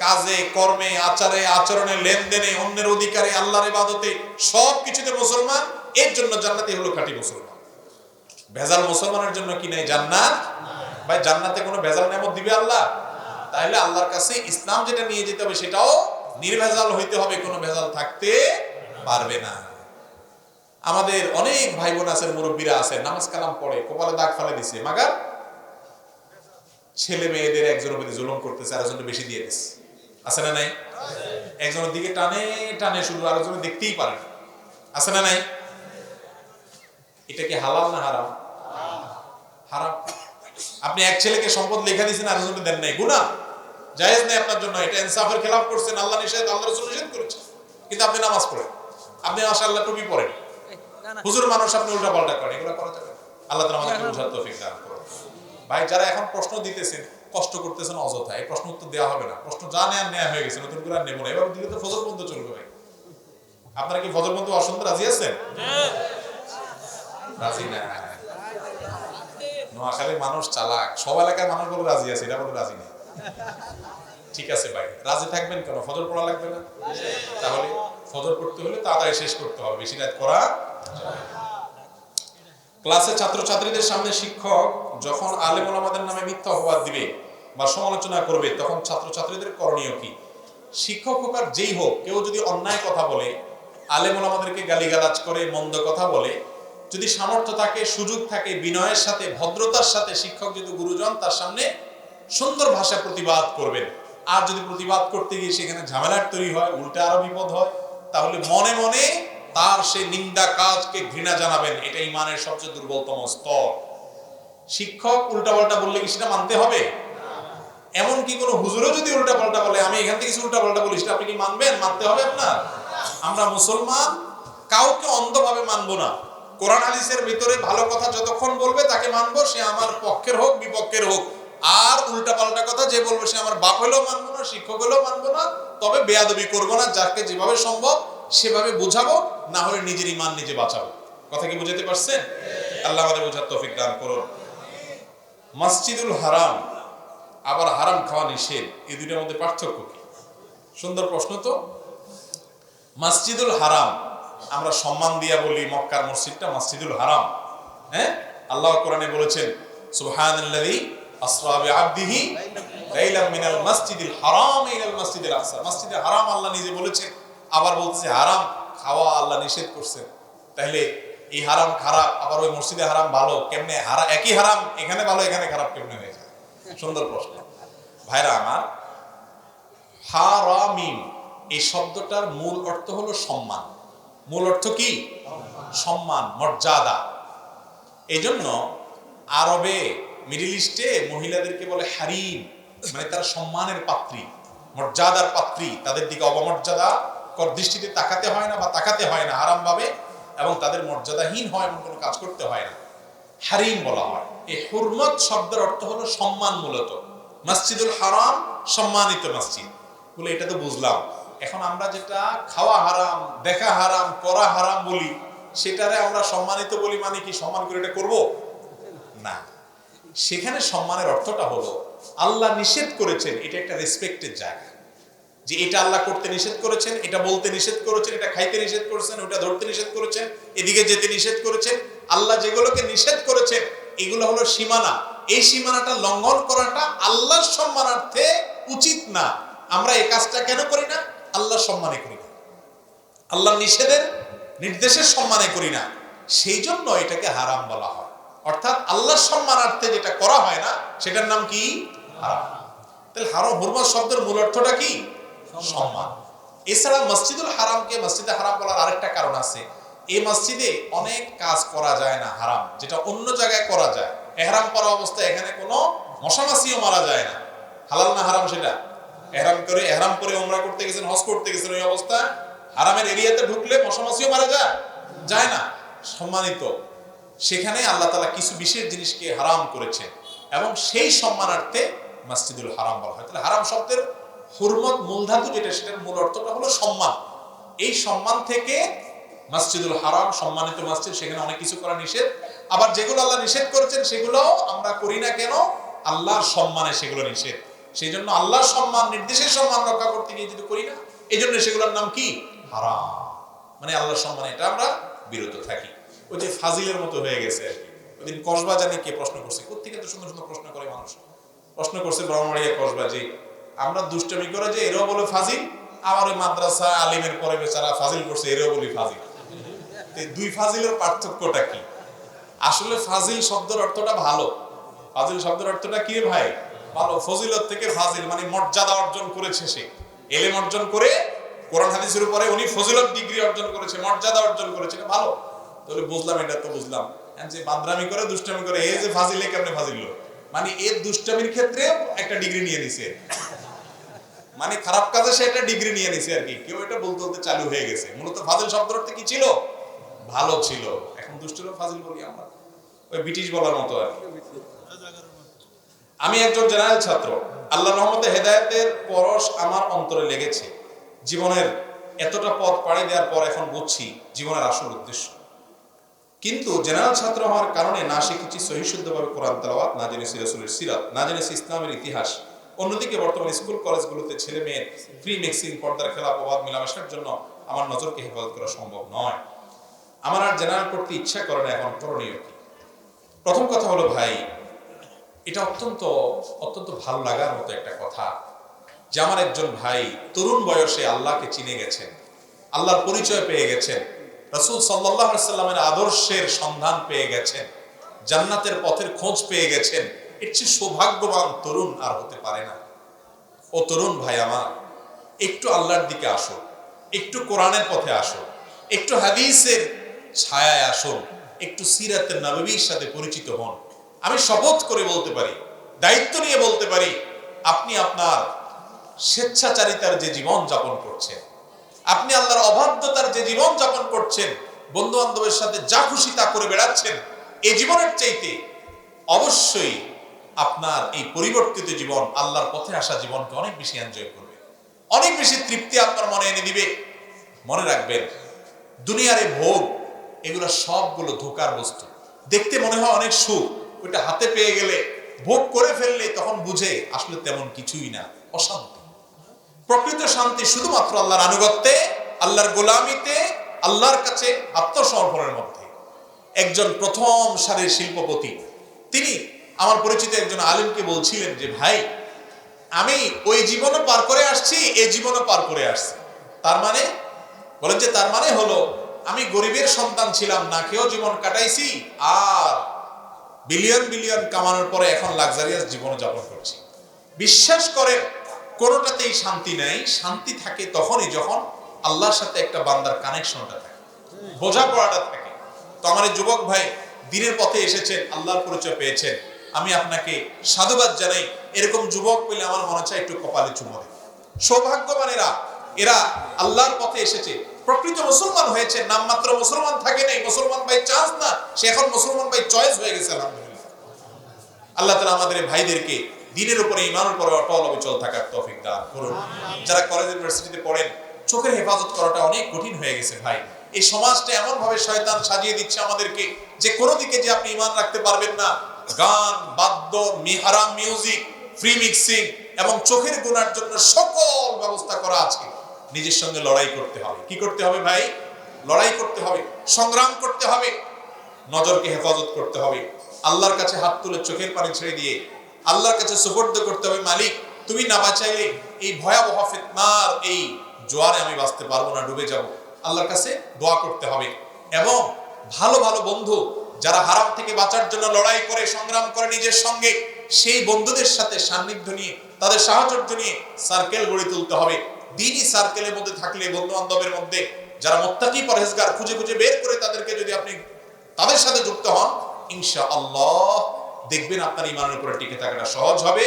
কাজে কর্মে, আচারে আচরণে, লেনদেনে, অন্যের অধিকারে, আল্লাহর ইবাদতে, সব কিছুতে মুসলমান। এর জন্য জান্নাতি হলো খাঁটি মুসলমান। ভেজাল মুসলমানের জন্য কি নাই? জান্নাত। ভাই জান্নাতে কোনো ভেজাল নেমত দিবে আল্লাহ? তাহলে আল্লাহর কাছে ইসলাম যেটা নিয়ে যেতে হবে সেটাও নির্ভেজাল হইতে হবে, কোনো ভেজাল থাকতে পারবে না। আমাদের অনেক ভাই বোন আছেন, মুরব্বীরা আছেন, নামাজ কালাম পড়ে, কপালে দাগ ফেলে দিছে, মাগার ছেলে মেয়েদের একজনের প্রতি জুলুম করতেছে, আরেকজনের বেশি দিয়ে দিচ্ছে, আছে না নাই? একজনের দিকে টানে টানে শুধু, আরেকজনের দেখতেই পারে না, আছে না নাই? এটা কি হালাল না হারাম? হারাম। আপনি এক ছেলেকে সম্পদ লেখা দিয়েছেন, আরেকজনকে দেন নাই, গুনাহ, জায়েজ নাই আপনার জন্য। এটা ইনসাফের খেলাফ করছেন, আল্লাহ নিষেধ, আল্লাহ রাসূল নিষেধ করেছেন। কিন্তু আপনি নামাজ পড়েন, আপনি মাশাআল্লাহ টুপি পড়েন, হুজুর মানুষ আপনি উল্টা পাল্টা করেন, এগুলো করা যাবে? আল্লাহ তাআলা আমাদেরকে বুঝার তৌফিক দান করুন। ভাই যারা এখন প্রশ্ন দিতেছেন, কষ্ট করতেছেন অযথা, এই প্রশ্ন উত্তর দেওয়া হবে না। প্রশ্ন যা নেয়া হয়ে গেছে, নতুন করে আর নেব না। এবার দিলে তো ফজর পর্যন্ত চলবে। ভাই আপনারা কি ফজর পর্যন্ত অসন্তে রাজি আছেন? রাজি না। নোয়াখালীর মানুষ চালাক, সব এলাকার মানুষ বলে রাজি আছে, এটা বলে রাজি নেই। ঠিক আছে ভাই, রাজি থাকবেন কেন? ফজর পড়া লাগবে না? তাহলে ফজর পড়তে হলে তাড়াতাড়ি শেষ করতে হবে, বেশি রাত করা। ক্লাসে ছাত্রছাত্রীদের সামনে শিক্ষক যখন আলেম ওলামাদের নামে মিথ্যা অপবাদ দিবে বা সমালোচনা করবে, তখন ছাত্রছাত্রীদের করণীয় কি? শিক্ষক হোক আর যেই হোক, কেউ যদি অন্যায় কথা বলে, আলেম ওলামাদেরকে গালিগালাজ করে, মন্দ কথা বলে, যদি সামর্থ্য থাকে, সুযোগ থাকে, বিনয়ের সাথে, ভদ্রতার সাথে শিক্ষক যদি গুরুজন, তার সামনে সুন্দর ভাষায় প্রতিবাদ করবেন। আর যদি প্রতিবাদ করতে গিয়ে সেখানে ঝামেলার তৈরি হয়, উল্টে আরো বিপদ হয়, তাহলে মনে মনে তার সেই নিন্দা কাজকে ঘৃণা জানাবেন। এটা ইমানের সবচেয়ে দুর্বলতম স্তর। শিক্ষক উল্টাপাল্টা বললে কি সেটা মানতে হবে? এমনকি কোনো হুজুরও যদি উল্টাপাল্টা বলে, আমি এখান থেকে কিছু উল্টাপাল্টা বলি, সেটা আপনি কি মানবেন? মানতে হবে আপনার। আমরা মুসলমান, কাউকে অন্ধভাবে মানবো না। কোরআন হাদিসের ভিতরে ভালো কথা যতক্ষণ বলবে তাকে মানবো, সে আমার পক্ষের হোক বিপক্ষের হোক। আর উল্টাপাল্টা কথা যে বলবে, সে আমার বাপ হলেও মানবো না, শিক্ষক হলেও মানবো না। তবে বেয়াদবি করবো না, যাকে যেভাবে সম্ভব সেভাবে বুঝাবো, না হলে নিজের ঈমান নিজে বাঁচাবো। কথা কি বুঝাতে পারছেন? আল্লাহ আমাদের বোঝার তৌফিক দান করুন। মসজিদুল হারাম আবার হারাম খাওয়া নিষেধ, এই দুইটার মধ্যে পার্থক্য কি? সুন্দর প্রশ্ন তো। মসজিদুল হারাম আমরা সম্মান দিয়া বলি, মক্কার মসজিদটা মসজিদুল হারাম। হ্যাঁ, আল্লাহ কোরআনে বলেছেন সুবহানাল্লাযী আসরা বিআবদিহি লাইলাম মিনাল মাসজিদিল হারাম ইলাল মাসজিদিল আকসা। মসজিদে হারাম আল্লাহ নিজে বলেছেন, আবার বলতেছে হারাম খাওয়া আল্লাহ নিষেধ করছেন। তাহলে এই হারাম খারাপ, আবার ওই মসজিদে হারাম ভালো কেমনে? একই হারাম এখানে ভালো এখানে খারাপ কেমনে হয়ে যায়? সুন্দর প্রশ্ন। ভাইরা আমার, হারামিন এই শব্দটার মূল অর্থ হলো সম্মান। মূল অর্থ কি? সম্মান, মর্যাদা। এই জন্য আরবে, মিডিল ইস্টে মহিলাদেরকে বলে হারিম, মানে তারা সম্মানের পাত্রী, মর্যাদার পাত্রী। তাদের দিকে অবমর্যাদা দৃষ্টিতে তাকাতে হয় না, বা তাকাতে হয় না হারাম ভাবে, এবং তাদের মর্যাদাহীন হয় এমন কোনো কাজ করতে হয় না, হারিম বলা হয়। এই হুরমত শব্দের অর্থ হলো সম্মান। মূলত মসজিদুল হারাম সম্মানিত মসজিদ বলে, এটা তো বুঝলাম। এখন আমরা যেটা খাওয়া হারাম, দেখা হারাম, করা হারাম বলি, সেটারে আমরা সম্মানিত বলি, মানে কি সম্মান করে এটা করবো না। সেখানে সম্মানের অর্থটা হলো আল্লাহ নিষেধ করেছেন, এটা একটা রেসপেক্টের জায়গা, যে এটা আল্লাহ করতে নিষেধ করেছেন, এটা বলতে নিষেধ করেছেন, এটা খাইতে নিষেধ করেছেন, ওটা ধরতে নিষেধ করেছেন, এদিকে যেতে নিষেধ করেছেন। আল্লাহ যেগুলোকে নিষেধ করেছেন এগুলো হলো সীমানা। এই সীমানাটা লঙ্ঘন করাটা আল্লাহর সম্মানার্থে উচিত না। আমরা এই কাজটা কেন করি না? আল্লাহর সম্মানে করি না, আল্লাহর নিষেধের নির্দেশের সম্মানে করি না, সেই জন্য এটাকে হারাম বলা হয়। অর্থাৎ আল্লাহর সম্মানার্থে যেটা করা হয় না সেটার নাম কি? হারাম। তাহলে হারাম, হুরমত শব্দের মূল অর্থটা কি? সম্মান। এছাড়া মসজিদুল হারামকে মসজিদে হারাম বলার আরেকটা কারণ আছে। এই মসজিদে অনেক কাজ করা যায় না হারাম, যেটা অন্য জায়গায় করা যায়। এহরাম পরা অবস্থায় এখানে কোনো মশামাছিও মারা যায় না। হালাল না হারাম সেটা? এহরাম করে উমরা করতে গেছেন, হজ করতে গেছেন, ওই অবস্থা হারামের এরিয়াতে ঢুকলে মশামাছিও মারা যায় না। সম্মানিত সেখানে আল্লাহ তাআলা কিছু বিশেষ জিনিসকে হারাম করেছেন, এবং সেই সম্মানার্থে মসজিদুল হারাম বলা হয়। তাহলে হারাম শব্দের হুরমত মূলধাতু যেটা, সেটার মূল অর্থটা হলো সম্মান। এই সম্মান থেকে মসজিদুল হারাম সম্মানিত মসজিদ, সেখানে অনেক কিছু করা নিষেধ। আবার যেগুলো আল্লাহ নিষেধ করেছেন সেগুলো আমরা করি না কেন? আল্লাহর সম্মানে সেগুলো নিষেধ। সেই জন্য আল্লাহর সম্মান, নির্দেশের সম্মান রক্ষা করতে গিয়ে যদি করি না, এই জন্য সেগুলোর নাম কি? হারাম। মানে আল্লাহর সম্মানে এটা আমরা বিরত থাকি। ওই যে ফাজিলের মতো হয়ে গেছে আর কি। ওই দিন কসবা জানি কে প্রশ্ন করছে, কোত্থেকে তো সুন্দর সুন্দর প্রশ্ন করে মানুষ। প্রশ্ন করছে ব্রাহ্মণবাড়িয়া কসবা, যে আমরা দুষ্টমি করে যে এরাও বলে ফাজিল, আবার ওই মাদ্রাসা আলিমের পরে বেচারা ফাজিল করছে, এরাও বলি ফাজিল। দুই ফাজিলের পার্থক্যটা কি? আসলে ফাজিল শব্দের অর্থটা ভালো। ফাজিল শব্দের অর্থটা কি ভাই? ভালো। ফজিলত থেকে ফাজিল মানে মর্যাদা অর্জন করেছে, সে এলেম অর্জন করে কোরআন হাদিসের উপরে উনি ফজিলত ডিগ্রি অর্জন করেছে, মর্যাদা অর্জন করেছে, এটা ভালো। তাহলে বুঝলাম, এটা তো বুঝলাম। যে বাদরামি করে, দুষ্টামি করে, এই যে ফাজিলে কেমনে ফাজিল, মানে এর দুষ্টামির ক্ষেত্রে একটা ডিগ্রি নিয়ে নিছে, মানে খারাপ কাজে সে একটা ডিগ্রি নিয়ে নিছে আর কি। কেউ এটা বলতে বলতে চালু হয়ে গেছে। মূলত ফাজিল শব্দের অর্থ কি ছিল? ভালো ছিল। এখন দুষ্টেরও ফাজিল বলি আমরা, ওই ব্রিটিশ বলার মতো আর কি। আমি একজন জেনারেল ছাত্র। আল্লাহর রহমতে হেদায়েতের পরশ আমার অন্তরে লেগেছে। জীবনের এতটা পথ পাড়ি দেওয়ার পর এখন বুঝছি জীবনের আসল উদ্দেশ্য। কিন্তু জেনারেল ছাত্র হওয়ার কারণে না শিখেছি সহিহ শুদ্ধভাবে কোরআন তেলাওয়াত, না জেনেছি রাসূলের সিরাত, না জেনেছি ইসলামের ইতিহাস। অন্যদিকে বর্তমান স্কুল কলেজগুলোতে ছেলে মেয়ের ফ্রি মিক্সিং, পর্দার খেলা, প্রবাদ মেলামেশার জন্য আমার নজরকে হেফাজত করা সম্ভব নয়। আমার আর জেনারেল করতে ইচ্ছা করে না। এখন করণীয় কি? প্রথম কথা হলো ভাই, এটা অত্যন্ত অত্যন্ত ভালো লাগার মতো একটা কথা যে আমার একজন ভাই তরুণ বয়সে আল্লাহকে চিনে গেছেন, আল্লাহর পরিচয় পেয়ে গেছেন, রাসূল সাল্লাল্লাহু আলাইহি সাল্লামের আদর্শের সন্ধান পেয়ে গেছেন, জান্নাতের পথের খোঁজ পেয়ে গেছেন। এর চেয়ে সৌভাগ্যবান তরুণ আর হতে পারে না। ও তরুণ ভাই আমার, একটু আল্লাহর দিকে আসো, একটু কোরআনের পথে আসো, একটু হাদিসের ছায়ায় আসুন, একটু সিরাতের নববীর সাথে পরিচিত হন। আমি শপথ করে বলতে পারি, দায়িত্ব নিয়ে বলতে পারি, আপনি আপনার স্বেচ্ছাচারিতার যে জীবন যাপন করছেন, আপনি আল্লাহর অবাধ্যতার যে জীবন যাপন করছেন, বন্ধু বান্ধবের সাথে যা খুশি তা করে বেড়াচ্ছেন, এই জীবনের চাইতে অবশ্যই আপনার এই পরিবর্তিত জীবন, আল্লাহর পথে আসা জীবনকে অনেক বেশি এনজয় করবে, অনেক বেশি তৃপ্তি আপনার মনে এনে দিবে। মনে রাখবেন, দুনিয়ার এই ভোগ, এগুলো সবগুলো ধোঁকার বস্তু। দেখতে মনে হয় অনেক সুখ, ওইটা হাতে পেয়ে গেলে, ভোগ করে ফেললে তখন বুঝে আসলে তেমন কিছুই না, অশান্তি। প্রকৃত শান্তি শুধুমাত্র আল্লাহর আনুগত্যে, আল্লাহর গোলামিতে, আল্লাহর কাছে আত্মসমর্পণের মধ্যে। একজন প্রথম সারির শিল্পপতি, তিনি আমার পরিচিত একজন আলিমকে বলছিলেন যে ভাই, আমি ওই জীবনও পার করে আসছি, এই জীবনও পার করে আসছি। তার মানে বলেন যে তার মানে হলো আমি গরিবের সন্তান ছিলাম, না খেয়েও জীবন কাটাইছি, আর বিলিয়ন বিলিয়ন কামানোর পরে এখন লাক্সারিয়াস জীবন যাপন করছি। বিশ্বাস করেন কোনোটাতেই শান্তি নাই। শান্তি থাকে তখনই যখন আল্লাহর সাথে একটা বান্দার কানেকশনটা থাকে, বোঝাপড়াটা থাকে। তো আমার এই যুবক ভাই দিনের পথে এসেছেন, আল্লাহর পরিচয় পেয়েছেন, আমি আপনাকে সাধুবাদ জানাই। এরকম যুবক পেলে আমার মনে চায় একটু কপালে চুমো দেয়। সৌভাগ্যবান এরা আল্লাহর পথে এসেছে, প্রকৃত মুসলমান হয়েছে, নামমাত্র মুসলমান থাকে নাই, মুসলমান বাই চান্স না, সে এখন মুসলমান বাই চয়েস হয়ে গেছে। আলহামদুলিল্লাহ। আল্লাহ তাআলা আমাদের ভাইদেরকে দ্বীনের উপরে, ঈমানের উপরে অটল অবিচল থাকার তৌফিক দান করুন। যারা কলেজ ইউনিভার্সিটিতে পড়েন, চোখের হেফাজত করাটা অনেক কঠিন হয়ে গেছে ভাই। এই সমাজটা এমন ভাবে শয়তান সাজিয়ে দিচ্ছে আমাদেরকে যে কোনো দিকে যে আপনি ঈমান রাখতে পারবেন না। গান, বাদ্য, হারাম মিউজিক, ফ্রি মিক্সিং এবং চোখের গুনার জন্য সকল ব্যবস্থা করা আছে। নিজের সঙ্গে লড়াই করতে হবে। কি করতে হবে ভাই? লড়াই করতে হবে, সংগ্রাম করতে হবে, নজরকে হেফাজত করতে হবে, আল্লাহর কাছে হাত তুলে চোখের পানি ছেড়ে দিয়ে আল্লাহর কাছে সুপর্দ করতে হবে। মালিক, তুমি না বাঁচাইলে এই ভয়াবহ ফিতনার এই জোয়ারে আমি বাঁচতে পারবো না, ডুবে যাব। আল্লাহর কাছে দোয়া করতে হবে। এবং ভালো ভালো বন্ধু যারা হারাম থেকে বাঁচার জন্য লড়াই করে, সংগ্রাম করে নিজের সঙ্গে, সেই বন্ধুদের সাথে সান্নিধ্য নিয়ে, তাদের সাহচর্য নিয়ে সার্কেল গড়ে তুলতে হবে। দ্বীনি সার্কেলের মধ্যে থাকলে, বন্ধু বান্ধবের মধ্যে যারা মুত্তাকি পরহেজগার, খুঁজে খুঁজে বের করে তাদেরকে যদি আপনি তাদের সাথে যুক্ত হন, ইনশাআল্লাহ দেখবেন আপনার ঈমানের উপরে টিকে থাকাটা সহজ হবে।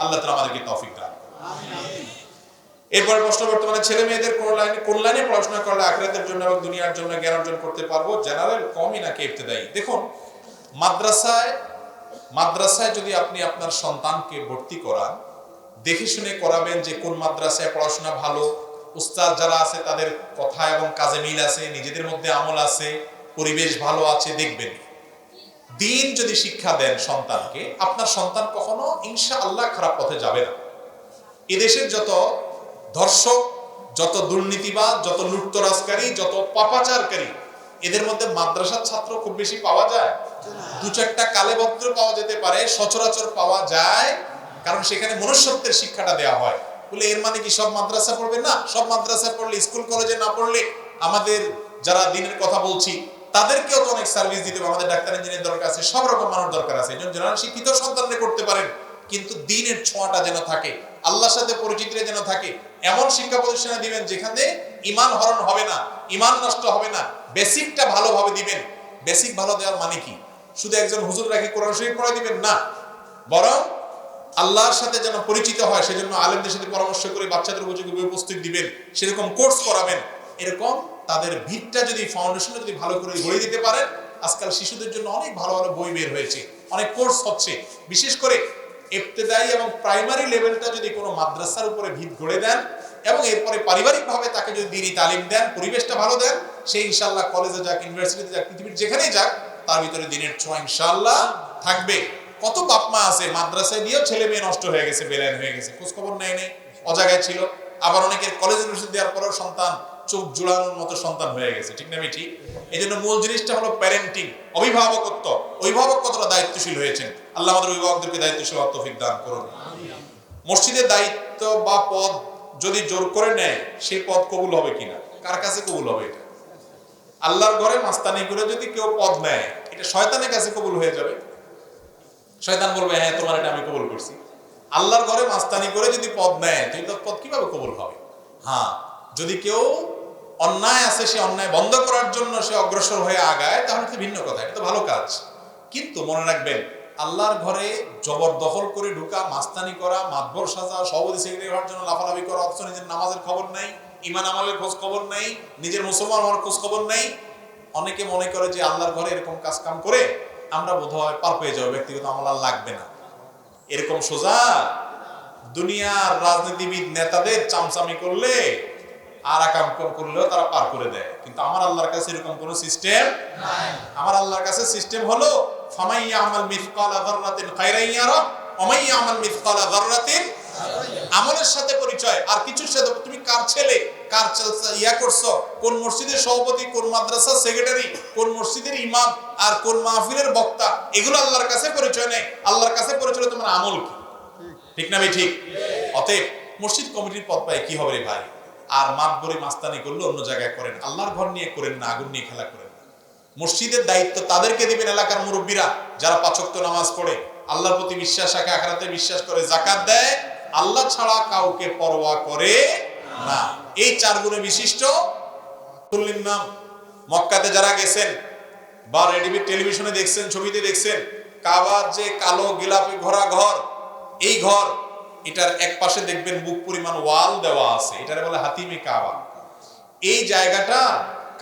আল্লাহ তাআলা আমাদেরকে তৌফিক দান করুন। আমিন। এরপর প্রশ্ন, বর্তমানে ছেলে মেয়েদের কোন লাইনে পড়াশোনা করলে আখিরাতের জন্য এবং দুনিয়ার জন্য জ্ঞান অর্জন করতে পারবো? জেনারেল, কমই নাকি ইবতেদায়ী? দেখুন, মাদ্রাসায় যদি আপনি আপনার সন্তানকে ভর্তি করান, দেখে শুনে করাবেন যে কোন মাদ্রাসায় পড়াশোনা ভালো, উস্তাদ যারা আছে তাদের কথা এবং কাজে মিল আছে, নিজেদের মধ্যে আমল আছে, পরিবেশ ভালো আছে, দেখবেন। দ্বীন যদি শিক্ষা দেন সন্তানকে, আপনার সন্তান কখনো ইনশাআল্লাহ খারাপ পথে যাবে না। এদেশের যত ধর্ষক, যত দুর্নীতিবাদ, যত লুটতরাজকারী, যত পাপাচারকারী, এদের মধ্যে মাদ্রাসার ছাত্র খুব বেশি পাওয়া যায়? দু চারটা কালেভদ্র পাওয়া যেতে পারে, সচরাচর পাওয়া যায়, কারণ সেখানে মনুষ্যত্বের শিক্ষাটা দেওয়া হয়। বলে এর মানে কি সব মাদ্রাসা পড়বে? না, সব মাদ্রাসা পড়লে, স্কুল কলেজে না পড়লে আমাদের যারা দ্বীনের কথা বলছি তাদেরকেও তো অনেক সার্ভিস দিতে হবে। আমাদের ডাক্তার, ইঞ্জিনিয়ার দরকার আছে, সব রকম মানুষ দরকার আছে। একজন জেনারেল শিক্ষিত সন্তানরা করতে পারেন, কিন্তু দ্বীনের ছোঁয়াটা যেন থাকে, আল্লাহর সাথে পরিচিতিটা যেন থাকে, এমন শিক্ষা প্রতিষ্ঠানে দিবেন যেখানে ঈমান হরণ হবে না, ঈমান নষ্ট হবে না, বেসিকটা ভালোভাবে দিবেন। বেসিক ভালো দেওয়ার মানে কি? শুধু একজন হুজুর রাখি কোরআন শরীফ পড়াই দিবেন না, বরং আল্লাহর সাথে যেন পরিচিত হয়, সেজন্য আলেমদের সাথে পরামর্শ করে বাচ্চাদের উপযোগী বই পুস্তক দিবেন, সেরকম কোর্স করাবেন। এরকম তাদের ভিতটা যদি, ফাউন্ডেশনটা যদি ভালো করে গড়ে দিতে পারেন, আজকাল শিশুদের জন্য অনেক ভালো ভালো বই বের হয়েছে, অনেক কোর্স হচ্ছে। বিশেষ করে ইবতেদায়ী এবং প্রাইমারি লেভেলটা যদি কোনো মাদ্রাসার উপরে ভিত গড়ে দেন এবং এরপরে পারিবারিকভাবে তাকে যদি দ্বীনি তালিম দেন, পরিবেশটা ভালো দেন, সে ইনশাআল্লাহ কলেজে যাক, ইউনিভার্সিটিতে যাক, পৃথিবীর যেখানেই যাক, তার ভিতরে দ্বীনের ছোঁয়া ইনশাআল্লাহ থাকবে। কত বাপ মা আছে মাদ্রাসায় দিয়েও ছেলে মেয়ে নষ্ট হয়ে গেছে, বেলাইন হয়ে গেছে, খোঁজ খবর নেয় নেই, অজাগায় ছিল। আবার অনেকের কলেজ ইউনিভার্সিটি দেওয়ার পরেও সন্তান চোখ জোড়ানোর মতো সন্তান হয়ে গেছে। ঠিক না ঠিক? এই জন্য মূল জিনিসটা হলো প্যারেন্টিং, অভিভাবকত্ব। অভিভাবক কতটা দায়িত্বশীল হয়েছেন, আল্লাহ আমাদের অভিভাবকদেরকে দায়িত্বশীল তৌফিক দান করুন। মসজিদের দায়িত্ব বা পদ যদি জোর করে নেয়, সেই পদ কবুল হবে কিনা? কার কাছে কবুল হবে? এটা আল্লাহর ঘরে মাস্তানি করে যদি কেউ পদ নেয়, এটা শয়তানের কাছে কবুল হয়ে যাবে। শয়তান বলবে হ্যাঁ তোমার এটা আমি কবুল করছি। আল্লাহর ঘরে মাস্তানি করে যদি পদ নেয়, তো এই পদ কিভাবে কবুল হবে? হ্যাঁ, যদি কেউ অন্যায় আছে, সে অন্যায় বন্ধ করার জন্য সে অগ্রসর হয়ে আগায়, তাহলে তো ভিন্ন কথা, এটা তো ভালো কাজ। কিন্তু মনে রাখবেন, আল্লাহর ঘরে জবরদখল করে ঢুকা, মাস্তানি করা, মাতবর সাজা, সভাপতি সেক্রেটারি হওয়ার জন্য লাফালাফি করা, অথচ নিজের নামাজের খবর নাই, ঈমান আমলের খোঁজ খবর নাই, নিজের মুসলমান হওয়ার খোঁজ খবর নাই। অনেকে মনে করে যে আল্লাহর ঘরে এরকম কাজ কাম করে আমরা বোধহয় পার পেয়ে যাবো, ব্যক্তিগত আমল আর লাগবে না। এরকম সোজা দুনিয়ার রাজনীতিবিদ নেতাদের চামচামি করলে আর আকাম করলেও তারা পার করে দেয়, কিন্তু আমার আল্লাহর কাছে এরকম কোনো সিস্টেম নাই। আমার আল্লাহর কাছে সিস্টেম হলো ফামাইয়া আমাল মিসকালা যাররাতিন খায়রান ইয়ারা ওয়া মাইয়া আমাল মিসকালা যাররাতিন, আমলের সাথে পরিচয়, আর কিছুর সাথে। তুমি কার ছেলে, কার ইয়া করছো, কোন মসজিদের সভাপতি, কোন মাদ্রাসার সেক্রেটারি, কোন মসজিদের ইমাম, আর কোন মাহফিলের বক্তা, এগুলো আল্লাহর কাছে পরিচয় নেই। আল্লাহর কাছে পরিচয় তোমার আমল কি। ঠিক না ভাই? ঠিক। অতএব মসজিদ কমিটির পদ পায় কি হবে রে ভাই, আর মাতবরি মাস্তানি করলে অন্য জায়গায় করেন, আল্লাহর ঘর নিয়ে করেন না, আগুন নিয়ে খেলা করেন না। মসজিদের দায়িত্ব তাদেরকে দিবেন, এলাকার মুরব্বীরা যারা 5 ওয়াক্ত নামাজ পড়ে, আল্লাহর প্রতি বিশ্বাস রাখে, আখিরাতে বিশ্বাস করে, যাকাত দেয়, আল্লাহ ছাড়া কাউকে পরোয়া করে না। এই 4 গুণে বিশিষ্ট মুসল্লির নাম। মক্কাতে যারা গেছেন বা রেডিও টেলিভিশনে দেখছেন, ছবিতে দেখছেন, কাবার যে কালো গিলাপি ঘোরা ঘর, এই ঘর, এটার এক পাশে দেখবেন বুক পরিমাণ ওয়াল দেওয়া আছে, এটারে বলে হাতিমে কাবা। এই জায়গাটা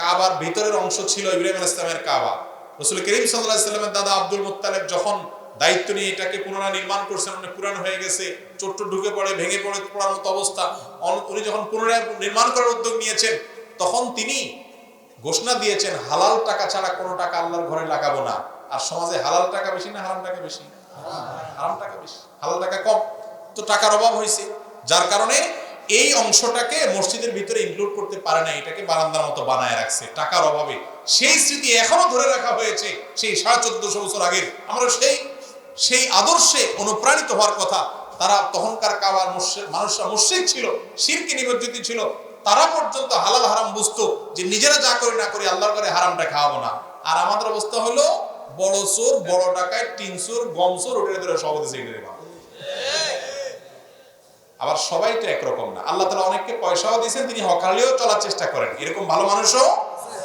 কাবার ভিতরের অংশ ছিল ইব্রাহিম আলাইহিস সালামের কাবা। রাসূল করিম সাল্লাল্লাহু আলাইহি সাল্লামের দাদা আব্দুল মুত্তালিব যখন দায়িত্ব নিয়ে এটাকে পুনর্নির্মাণ করছেন, অনেক পুরান হয়ে গেছে, চোট ঢুকে পড়ে, ভেঙে পড়ে পড়ার মতো অবস্থা, উনি যখন পুনরায় নির্মাণ করার উদ্যোগ নিয়েছেন, তখন তিনি ঘোষণা দিয়েছেন হালাল টাকা ছাড়া কোনো টাকা আল্লাহর ঘরে লাগাবো না। আর সমাজে হালাল টাকা বেশি না হারাম টাকা বেশি? হারাম টাকা বেশি, হালাল টাকা কম। তো টাকার অভাব হয়েছে, যার কারণে এই অংশটাকে মসজিদের ভিতরে ইনক্লুড করতে পারে না, এটাকে বারান্দার মতো বানায় রাখছে টাকার অভাবে। সেই স্মৃতি এখনো ধরে রাখা হয়েছে, সেই 1450 বছর আগের। আমরা সেই আদর্শে অনুপ্রাণিত হওয়ার কথা। তারা তখনকার কাবার মানুষরা মুশরিক ছিল, শিরকে নিমজ্জিত ছিল, তারা পর্যন্ত হালাল হারাম বুঝতো, যে নিজেরা যা করি না করি আল্লাহর ঘরে হারামটা খাওয়াবো না। আর আমাদের অবস্থা হলো বড় চোর, বড় ডাকায়, 3 চোর, গম চোর, ওটার ধরে সভাপতি সেক্রেটারি। আবার সবাই তো একরকম না। আল্লাহ তাআলা অনেককে পয়সাও দিয়েছেন, তিনি হক হালালেও চলার চেষ্টা করেন, এরকম ভালো মানুষও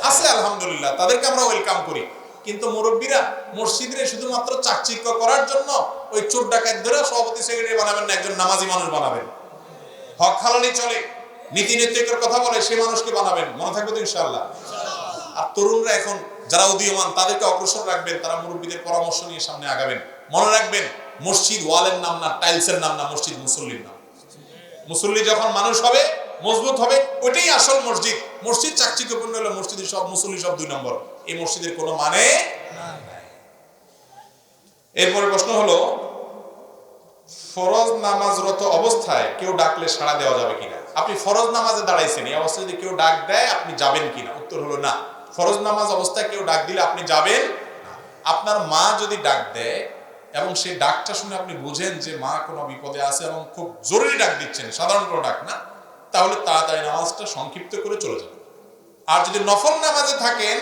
আছে আলহামদুলিল্লাহ, তাদেরকে আমরা ওয়েলকাম করি। কিন্তু মুরব্বীরা মসজিদে শুধুমাত্র চাকচিক্য করার জন্য ওই চোর ডাকাত ধরে সভাপতি সেক্রেটারি বানাবেন না, একজন নামাজি মানুষ বানাবেন। হক হালালি চলে, নীতি নৈতিকের কথা বলে সে মানুষকে বানাবেন, মনে থাকবে তো ইনশাআল্লাহ। আর তরুণরা এখন যারা উদীয়মান, তাদেরকে অগ্রসর রাখবেন, তারা মুরব্বীদের পরামর্শ নিয়ে সামনে আগাবেন। মনে রাখবেন, মসজিদ ওয়ালের নাম না, টাইলসের নাম না, মসজিদ মুসল্লির নাম। মুসল্লি যখন মানুষ হবে, মজবুত হবে, ওইটাই আসল মসজিদ। মসজিদ চাকচিক্যপূর্ণ হলে মসজিদের সব মুসল্লি সব 2 নম্বর, এই মসজিদের কোনো মানে নাই। এরপরে প্রশ্ন হলো, ফরজ নামাজরত অবস্থায় কেউ ডাকলে সাড়া দেওয়া যাবে কিনা? আপনি ফরজ নামাজে দাঁড়াইছেন, এই অবস্থায় যদি কেউ ডাক দেয় আপনি যাবেন কিনা? উত্তর হলো না। ফরজ নামাজ অবস্থায় কেউ ডাক দিলে আপনি যাবেন না। আপনার মা যদি ডাক দেয় এবং সেই ডাকটা শুনে আপনি বুঝেন যে মা কোনো বিপদে আছে এবং খুব জরুরি ডাক দিচ্ছেন, সাধারণ কোনো ডাক না, তাহলে তাড়াতাড়ি নামাজটা সংক্ষিপ্ত করে চলে যাবেন। আর যদি নফল নামাজে থাকেন,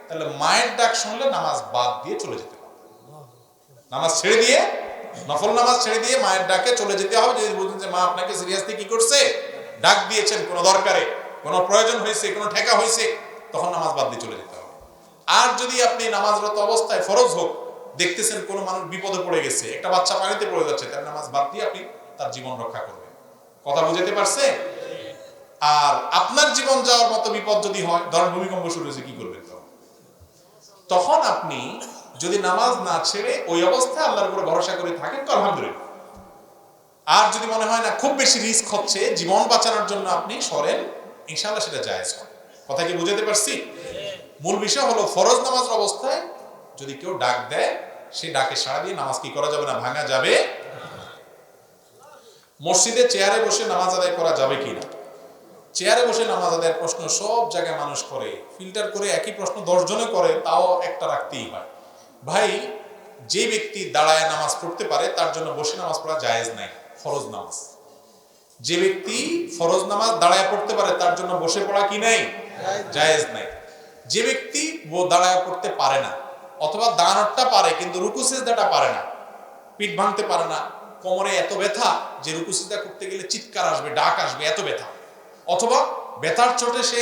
তাহলে মায়ের ডাক শুনলে নামাজ বাদ দিয়ে চলে যেতে হবে। নামাজ ছেড়ে দিয়ে, নফল নামাজ ছেড়ে দিয়ে মায়ের ডাকে চলে যেতে হবে। যদি বুঝেন যে মা আপনাকে সিরিয়াসলি কি করছে, ডাক দিয়েছেন কোনো দরকারে, কোনো প্রয়োজন হয়েছে, কোনো ঠেকা হয়েছে, তখন নামাজ বাদ দিয়ে চলে যেতে হবে। আর যদি আপনি নামাজরত অবস্থায়, ফরজ হোক, দেখতেছেন কোনো মানুষ বিপদে পড়ে গেছে, একটা বাচ্চা পানিতে পড়ে যাচ্ছে, তার নামাজ বাদ দিয়ে আপনি তার জীবন রক্ষা করবেন। কথা বুঝাতে পারছে? আর আপনার জীবন যাওয়ার মতো বিপদ যদি হয়, ধরেন ভূমিকম্প শুরু হয়েছে, কি করবেন? তখন আপনি যদি নামাজ না ছেড়ে ওই অবস্থায় আল্লাহর উপরে ভরসা করে থাকেন তো আলহামদুলিল্লাহ। আর যদি মনে হয় না খুব বেশি রিস্ক হচ্ছে, জীবন বাঁচানোর জন্য আপনি সরেন, ইনশাআল্লাহ সেটা জায়েজ হবে। কথা কি বুঝাতে পারছি? মূল বিষয় হলো, ফরজ নামাজের অবস্থায় যদি কেউ ডাক দেয়, সেই ডাকে সাড়া দিয়ে নামাজ কি করা যাবে না, ভাঙা যাবে। মসজিদে চেয়ারে বসে নামাজ আদায় করা যাবে কিনা? চেয়ারে বসে নামাজ আদায়ের প্রশ্ন সব জায়গায় মানুষ করে, ফিল্টার করে একই প্রশ্ন 10 জনে করে, তাও একটা রাখতেই হয়। ভাই, যে ব্যক্তি দাঁড়ায় নামাজ পড়তে পারে তার জন্য বসে নামাজ পড়া জায়েজ নাই, ফরজ নামাজ। যে ব্যক্তি ফরজ নামাজ দাঁড়ায় পড়তে পারে তার জন্য বসে পড়া কি নাই, জায়েজ নাই। যে ব্যক্তি দাঁড়ায় পড়তে পারে না, অথবা দাঁড়ানোটা পারে কিন্তু রুকু সিজদাটা পারে না, পিঠ ভাঙতে পারে না, কোমরে এত ব্যথা যে রুকু সিজদা করতে গেলে চিৎকার আসবে, ডাক আসবে, এত ব্যথা, অথবা ব্যথার চোটে সে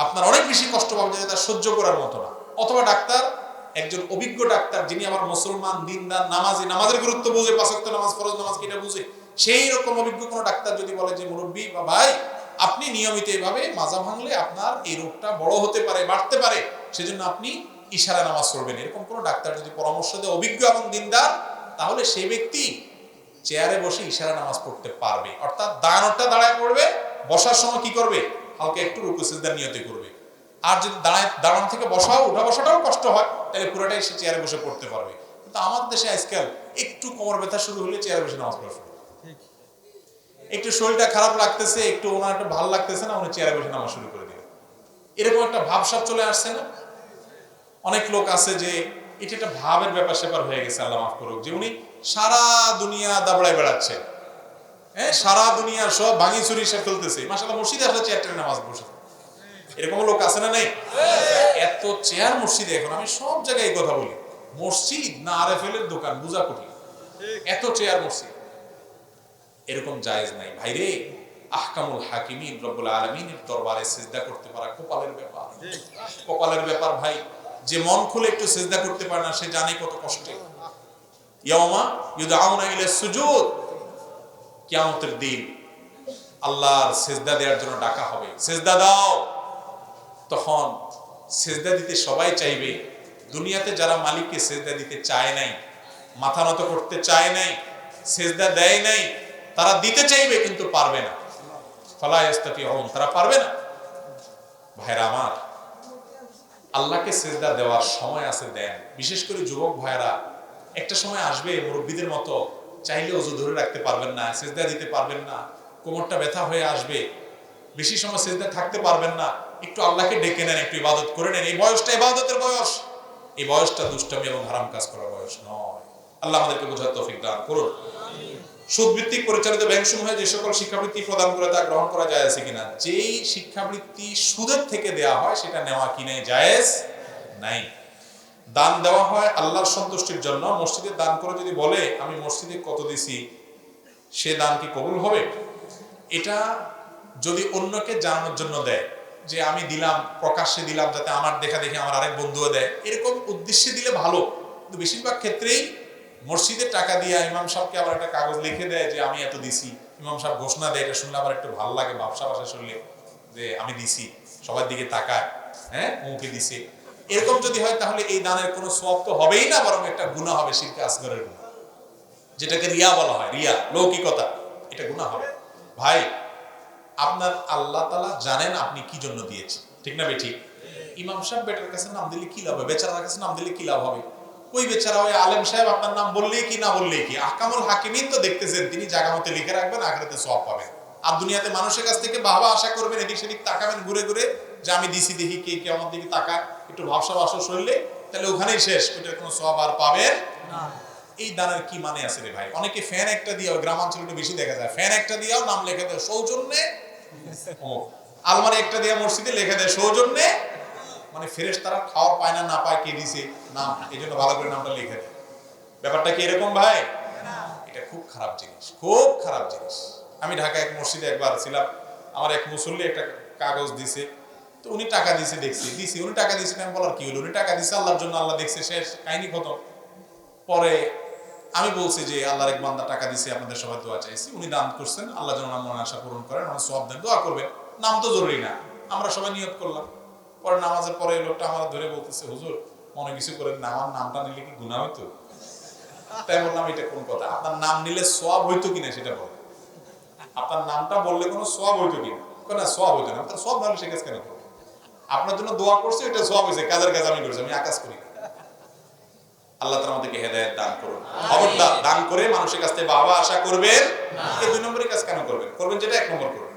আপনার অনেক বেশি কষ্ট পাবে যেটা তার সহ্য করার মতো না, অথবা ডাক্তার, একজন অভিজ্ঞ ডাক্তার যিনি আমার মুসলমান, দিনদার, নামাজি, নামাজের গুরুত্ব বুঝে, 5 ওয়াক্ত নামাজ, ফরজ নামাজ কিটা বুঝে, সেই রকম অভিজ্ঞ কোনো ডাক্তার যদি বলে যে মুরব্বী বা ভাই, আপনি নিয়মিত এভাবে মাজা ভাঙলে আপনার এই রোগটা বড় হতে পারে, বাড়তে পারে, সেজন্য আপনি ইশারা নামাজ পড়বেন, এরকম কোনো ডাক্তার যদি পরামর্শ দেয়, অভিজ্ঞ এবং দিনদার, তাহলে সেই ব্যক্তি চেয়ারে বসে ইশারা নামাজ পড়তে পারবে। অর্থাৎ দাঁড়ানোটা দাঁড়ায় পড়বে, বসার সময় কি করবে, হালকা একটু রুকু সিজদার নিয়তে করবে। আর যদি দাঁড়ানো থেকে বসাও, উঠা বসাটাও কষ্ট হয়, তাহলে পুরোটাই সে চেয়ারে বসে পড়তে পারবে। কিন্তু আমাদের দেশে আজকাল একটু কোমর ব্যথা শুরু হলে চেয়ারে বসে নামাজ পড়া শুরু, একটু শরীরটা খারাপ লাগতেছে, একটু ওনার একটু ভালো লাগতেছে না, উনি চেয়ারে বসে নামাজ শুরু করে দিবে। এরকম একটা ভাবসাব চলে আসছে না? অনেক লোক আছে যে এটা একটা ভাবের ব্যাপার স্যাপার হয়ে গেছে, আল্লাহ মাফ করুক, যে উনি সারা দুনিয়া দাবড়ায় বেড়াচ্ছে, হ্যাঁ, সারা দুনিয়া সব ভাঙি চুরি সে ফেলতেছে, মাশাআল্লাহ মসজিদে আসলে চেয়ার টেনে নামাজ বসে। এরকম লোক আছে না নাই? এত চেয়ার মসজিদে, এখন আমি সব জায়গায় এই কথা বলি, মসজিদ না আরএফএল এর দোকান বুঝা কঠিন, এত চেয়ার মসজিদ। এরকম জায়েজ নাই ভাইরে। আহকামুল হাকিমিন রব্বুল আলামিনের দরবারে সিজদা করতে পারা কপালের ব্যাপার, কপালের ব্যাপার ভাই। যে মন খুলে একটু সিজদা করতে পারে না সে জানে কত কষ্টে। ইয়াউমা ইউদআউনা ইলা সুজুদ, কিয়ামতের দিন আল্লাহর সিজদা দেওয়ার জন্য ডাকা হবে, সিজদা দাও। তখন সিজদা দিতে সবাই চাইবে। দুনিয়াতে যারা মালিককে সিজদা দিতে চায় নাই, মাথা নত করতে চায় নাই, সিজদা দেয় নাই, তারা দিতে চাইবে কিন্তু পারবে না। ফালা ইস্তাতিউন, তারা পারবে না। ভাইরা আমার, আল্লাহকে সিজদা দেওয়ার সময় আছে, দেন। বিশেষ করে যুবক ভাইরা, একটা সময় আসবে মুরব্বীদের মতো চাইলে ওযু ধরে রাখতে পারবেন না, সিজদা দিতে পারবেন না, কোমরটা ব্যথা হয়ে আসবে, বেশি সময় সিজদা থাকতে পারবেন না। একটু আল্লাহকে ডেকে নেন, একটু ইবাদত করে নেন। এই বয়সটা ইবাদতের বয়স, এই বয়সটা দুষ্টামি এবং হারাম কাজ করার বয়স নয়। আল্লাহ আমাদেরকে বোঝার তৌফিক দান করুন। সুদভিত্তিক পরিচালিত ব্যাংকসমূহে যে সকল শিক্ষাবৃত্তি প্রদান করে তা গ্রহণ করা যায় আছে কিনা? যেই শিক্ষাবৃত্তি সুদের থেকে দেয়া হয় সেটা নেওয়া কিনে জায়েজ নাই। দান দেওয়া হয় আল্লাহর সন্তুষ্টির জন্য। মসজিদে দান করে যদি বলে আমি মসজিদে কত দিছি, সে দান কি কবুল হবে? এটা যদি অন্যকে জানানোর জন্য দেয় যে আমি দিলাম, প্রকাশ্যে দিলাম যাতে আমার দেখা দেখে আমার আরেক বন্ধুও দেয়, এরকম উদ্দেশ্যে দিলে ভালো। কিন্তু বেশিরভাগ ক্ষেত্রেই মসজিদে টাকা দিয়ে ইমাম সাহেবকে আবার একটা কাগজ লিখে দেয় যে আমি এত দিছি, ইমাম সাহেব ঘোষণা দেয়, এটা শুনলে আবার একটু ভালো লাগে, ব্যবসা বাসা শুনলে যে আমি দিছি, সবার দিকে তাকায়, হ্যাঁ অমুকে দিছে। এরকম যদি হয় তাহলে এই দানের কোনো সওয়াব তো হবেই না, বরং একটা গুনাহ হবে, শিরকে আসগরের গুনাহ, যেটাকে রিয়া বলা হয়। রিয়া, লৌকিকতা, এটা গুনাহ হবে। ভাই, আপনার আল্লাহ তাআলা জানেন আপনি কি জন্য দিয়েছেন, ঠিক না বেঠিক? ইমাম সাহেব বেটার কাছে নাম দিলে কি লাভ হবে? বেচারার কাছে নাম দিলে কি লাভ হবে? ওই বেচারা ওই আলেম সাহেব আপনার নাম বললেই কি না বললেই কি, আহকামুল হাকিমিন তো দেখতেছেন, তিনি জায়গা মতো লিখে রাখবেন, আখিরাতে সওয়াব পাবেন। আর দুনিয়াতে মানুষের কাছ থেকে বাহবা আশা করবেন, এদিক সেদিক তাকাবেন ঘুরে ঘুরে যে আমি দিছি, দেখি কে কে আমার দিকে তাকায়, একটু ভাবসা বাসা শুনলে তাহলে ওখানেই শেষ, ওইটার কোনো সওয়াব আর পাবেন না। এই দানের কি মানে আছে রে ভাই? অনেকে ফ্যান একটা দিয়েও, গ্রামাঞ্চলে একটু বেশি দেখা যায়, ফ্যান একটা দিয়েও নাম লেখা দেয় সৌজন্যে, আলমারি একটা দিয়ে মসজিদে লেখা দেয় সৌজন্যে, মানে ফেরেশতারা খাওয়ার পায় না, না পায় কে দিছে নাম, এই জন্য ভালো করে নামটা লিখে দেয়। ব্যাপারটা কি এরকম ভাই? এটা খুব খারাপ জিনিস, খুব খারাপ জিনিস। আমি ঢাকায় এক মসজিদে একবার ছিলাম, আমার এক মুসল্লি একটা কাগজ দিছে, তো উনি টাকা দিছে, দেখছি দিছি, উনি টাকা দিয়েছেন, আমি বলার কি হলো, উনি টাকা দিছে আল্লাহর জন্য, আল্লাহ দেখছে, শেষ কাহিনী খতম। পরে আমি বলছি যে আল্লাহর এক বান্দা টাকা দিছে, আপনাদের সবাই দোয়া চাইছি, উনি দান করছেন, আল্লাহ যেন আমার মনের আশা পূরণ করেন, আমার সওয়াব দেন, দোয়া করবেন। নাম তো জরুরি না, আমরা সবাই নিয়ত করলাম। পরে নামাজের পরে এই লোকটা আমার ধরে বলতেছে, হুজুর মনে কিছু করেন না, আমার নামটা নিলে কি গুনাহ হইতো? তাই বললাম এটা কোন কথা? আপনার নাম নিলে সওয়াব হইতো কিনা সেটা বলেন। আপনার নামটা বললে কোনো সওয়াব হইতো কিনা? না, সওয়াব হইতো না। আপনার সওয়াব না হলে সে কাজ কেন করবে? আপনার জন্য দোয়া করছে, এটা সওয়াব হয়েছে, কাজের কাজ আমি করেছি, আমি আকাশ করি। আল্লাহ তাআলা আমাদেরকে হেদায়েত দান করুন। খবরদার দান করে মানুষের কাছ থেকে বাবা আশা করবেন না। এই দুই নম্বরের কাজ কেন করবেন? করবেন যেটা এক নম্বর করবেন।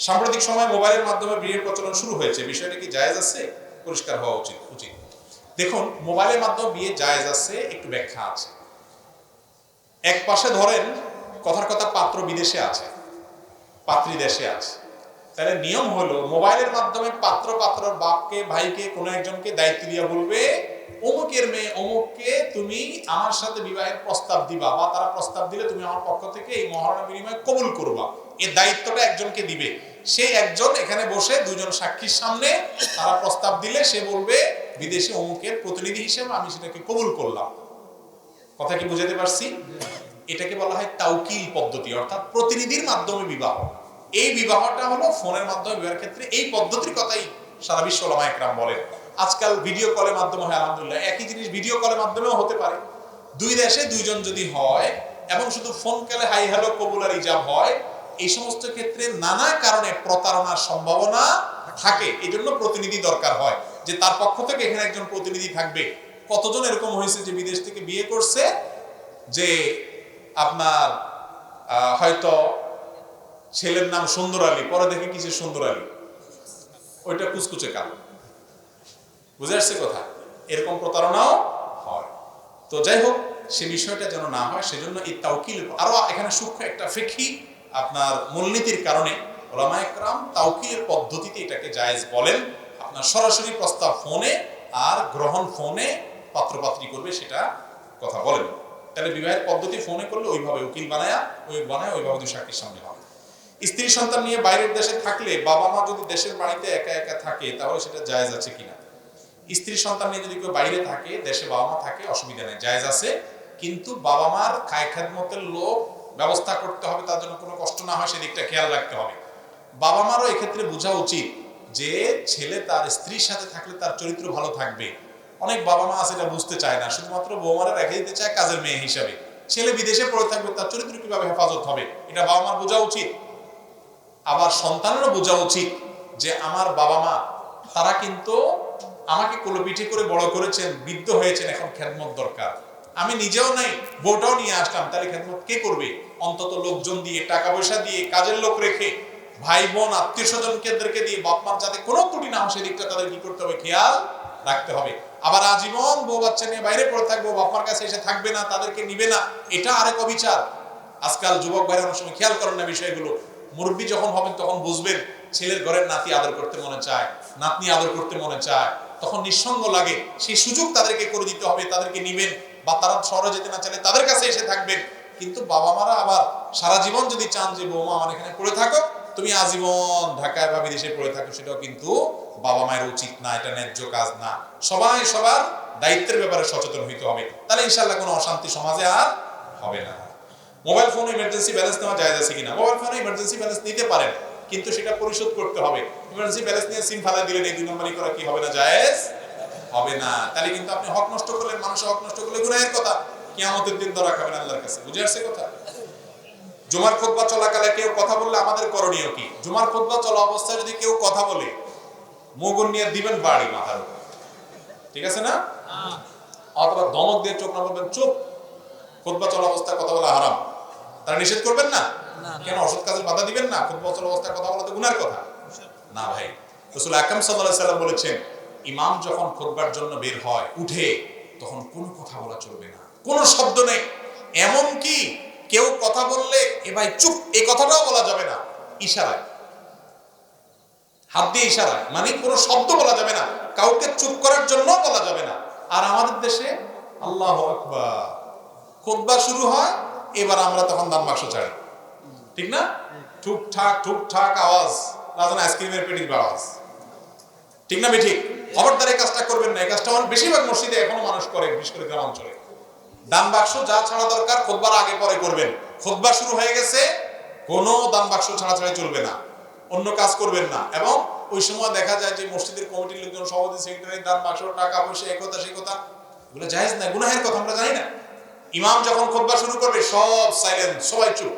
সাম্প্রতিক সময়ে মোবাইলের মাধ্যমে বিয়ের প্রচলন শুরু হয়েছে, বিষয়টা কি জায়েজ আছে? পরিষ্কার হওয়া উচিত। দেখুন, মোবাইলের মাধ্যমে বিয়ে জায়েজ আছে, একটু ব্যাখ্যা আছে। এক পাশে ধরেন কথার কথা পাত্র বিদেশে আছে, পাত্রী দেশে আছে, তাহলে নিয়ম হলো মোবাইলের মাধ্যমে পাত্র পাত্রর বাপকে, ভাইকে, কোনো একজনকে দায়িত্ব দিয়ে বলবে অমুকের মেয়ে অমুককে তুমি আমার সাথে বিবাহের প্রস্তাব দিবা, বা তারা প্রস্তাব দিলে তুমি আমার পক্ষ থেকে এই মহারণা বিনিময়ে কবুল করবা। এই দায়িত্বটা একজনকে দিবে। সেই একজন এখানে বসে দুজন সাক্ষীর সামনে তারা প্রস্তাব দিলে সে বলবে বিদেশে অমুকের প্রতিনিধি হিসেবে আমি সেটাকে কবুল করলাম। কথা কি বুঝাতে পারছি? এটাকে বলা হয় তাওকিল পদ্ধতি, অর্থাৎ প্রতিনিধির মাধ্যমে বিবাহ। এই বিবাহটা হলো ফোনের মাধ্যমে বিবাহের ক্ষেত্রে এই পদ্ধতির কথাই সারা বিশ্ব উলামা একরাম বলেন। আজকাল ভিডিও কলের মাধ্যমে হয়, আলহামদুলিল্লাহ, একই জিনিস ভিডিও কলের মাধ্যমেও হতে পারে। দুই দেশে দুইজন যদি হয় এবং শুধু ফোন কলে হাই হ্যালো কবুল আর ইজাব হয়, এই সমস্ত ক্ষেত্রে নানা কারণে প্রতারণার সম্ভাবনা থাকে। এই জন্য প্রতিনিধি দরকার হয়, যে তার পক্ষ থেকে এখানে একজন প্রতিনিধি থাকবে। কতজন এরকম হয়েছে যে বিদেশ থেকে বিয়ে করছে, যে আপনার হয়তো ছেলের নাম সুন্দর আলী, পরে দেখে কিছু সুন্দর আলী, ওইটা কুচকুচে কালো। বুঝে আসছে কথা? এরকম প্রতারণাও হয়। তো যাই হোক, সে বিষয়টা যেন না হয় সেজন্য এই তাওকিল। আরো এখানে সূক্ষ্ম একটা ফিকহি আপনার মূলনীতির কারণে ওলামায়ে কেরাম তাওকিলের পদ্ধতিতে এটাকে জায়েজ বলেন। আপনার সরাসরি প্রস্তাব ফোনে আর গ্রহণ ফোনে, পাত্রপাত্রী করবে সেটা কথা বলেন। তাহলে বিবাহের পদ্ধতি ফোনে করলে ওইভাবে উকিল ওইভাবে দুই সাক্ষীর সামনে হবে। স্ত্রী সন্তান নিয়ে বাইরের দেশে থাকলে বাবা মা যদি দেশের বাড়িতে একা একা থাকে তাহলে সেটা জায়েজ আছে কিনা? স্ত্রী সন্তান নিয়ে যদি কেউ বাইরে থাকে, দেশে বাবা মা থাকে, অসুবিধা নেই, জায়েজ আছে। কিন্তু বাবা মার খায় খেদমতের লোক ব্যবস্থা করতে হবে, তার জন্য কোনো কষ্ট না হয় সেদিকটা খেয়াল রাখতে হবে। বাবা মারও এক্ষেত্রে বোঝা উচিত যে ছেলে তার স্ত্রীর সাথে থাকলে তার চরিত্র ভালো থাকবে। অনেক বাবা মা আছে এটা বুঝতে চায় না, শুধুমাত্র বৌমারা রেখে দিতে চায় কাজের মেয়ে হিসাবে। ছেলে বিদেশে পড়ে থাকবে, তার চরিত্র কিভাবে হেফাজত হবে এটা বাবা মার বোঝা উচিত। আবার সন্তানেরও বোঝা উচিত যে আমার বাবা মা তারা কিন্তু আমাকে কোলপিঠে করে বড় করেছেন, বৃদ্ধ হয়েছেন, এখন খেদমত দরকার। আমি নিজেও নাই, বউটাও নিয়ে আসলাম, তাহলে খেদমত কে করবে? অন্তত লোকজন দিয়ে, টাকা পয়সা দিয়ে, কাজের লোক রেখে, ভাই বোন আত্মীয় স্বজনকে দিয়ে বাপ মার যাতে কোনো ত্রুটি না হয় সেদিকটা তাদের কি করতে হবে, খেয়াল রাখতে হবে। আবার আজীবন বউ বাচ্চা নিয়ে বাইরে পড়ে থাকবো, বাপ মার কাছে এসে থাকবে না, তাদেরকে নিবে না, এটা আরেক অবিচার। আজকাল যুবক ভাইরা অনেক সময় খেয়াল করেন না বিষয়গুলো। মুরব্বী যখন হবেন তখন বুঝবেন ছেলের ঘরের নাতি আদর করতে মনে চায়, নাতনি আদর করতে মনে চায়, তখন নিঃসঙ্গ লাগে। সেই সুযোগ তাদেরকে করে দিতে হবে, তাদেরকে নিবেন, বা তারা শহরে যেতে না চাইলে তাদের কাছে এসে থাকবেন। কিন্তু বাবা মারা আবার সারা জীবন যদি চান যে বৌমা আমার এখানে পড়ে থাকো, তুমি আজীবন ঢাকায় বা বিদেশে পড়ে থাকো, সেটাও কিন্তু বাবা মায়ের উচিত না, এটা ন্যায্য কাজ না। সবাই সবার দায়িত্বের ব্যাপারে সচেতন হইতে হবে, তাহলে ইনশাআল্লাহ কোনো অশান্তি সমাজে আর হবে না। মোবাইল ফোনে ইমার্জেন্সি ব্যালেন্স নেওয়া জায়েজ আছে কিনা? মোবাইল ফোনে ইমার্জেন্সি ব্যালেন্স নিতে পারেন, কিন্তু সেটা পরিশোধ করতে হবে। ইমার্জেন্সি ব্যালেন্স নিয়ে সিম ফালা দিলেন, এই 2 নম্বরই করা কি হবে না? জায়েজ হবে না। তাহলে কিন্তু আপনি হক নষ্ট করলেন, মানুষের হক নষ্ট করলে গুনাহের কথা, কিয়ামতের দিন ধরা খাবেন আল্লাহর কাছে। বুঝে আসছে কথা? জুমার খুতবা চলাকালে কেউ কথা বললে আমাদের করণীয় কি? জুমার খুতবা চলা অবস্থায় যদি কেউ কথা বলে, মুগুন নিয়ে দিবেন বাড়ি মাথার উপর, ঠিক আছে না? অথবা ধমক দিয়ে চোখ না বলবেন চুপ, খুতবা চলা অবস্থায় কথা বলা হারাম, তারা নিষেধ করবেন না? কেন অসৎ কাজে বাধা দিবেন না? খুতবা চলা অবস্থায় কথা বলা তো গুনার কথা না ভাই। রাসূল আকরাম সাল্লাল্লাহু আলাইহি সাল্লাম বলেছেন, ইমাম যখন খুতবার জন্য বের হয় উঠে, তখন কোনো কথা বলা চলবে না, কোনো শব্দ নেই। এমন কি কেউ কথা বললে এ ভাই চুপ, এই কথাটাও বলা যাবে না, ইশারায়, হাত দিয়ে ইশারায়, মানে কোনো শব্দ বলা যাবে না, কাউকে চুপ করার জন্য বলা যাবে না। আর আমাদের দেশে আল্লাহু আকবার, খুতবা শুরু হয়, এবার আমরা তখন দান বাক্স ছাড়ি, ঠিক না? ঠুকঠাক আওয়াজ, রাজন আইসক্রিমের পেটির আওয়াজ, ঠিক না? ঠিক। খবরদার এই কাজটা করবেন না। এই কাজটা বেশিরভাগ মসজিদে এখনো মানুষ করে, বিশেষ করে গ্রামাঞ্চলে। দান বাক্স যা ছাড়া দরকার খুতবার আগে পরে করবেন। খুতবা শুরু হয়ে গেছে, কোনো দান বাক্স ছাড়াছাড়ি চলবে না, অন্য কাজ করবেন না। এবং ওই সময় দেখা যায় যে মসজিদের কমিটির লোকজন, সভাপতি, সেক্রেটারি, দান বাক্স, টাকা পয়সা, এই কথা সেই কথা, এগুলো জায়েজ না, গুনাহের কথা, আমরা জানি না। ইমাম যখন খুতবা শুরু করবে সব সাইলেন্ট, সবাই চুপ,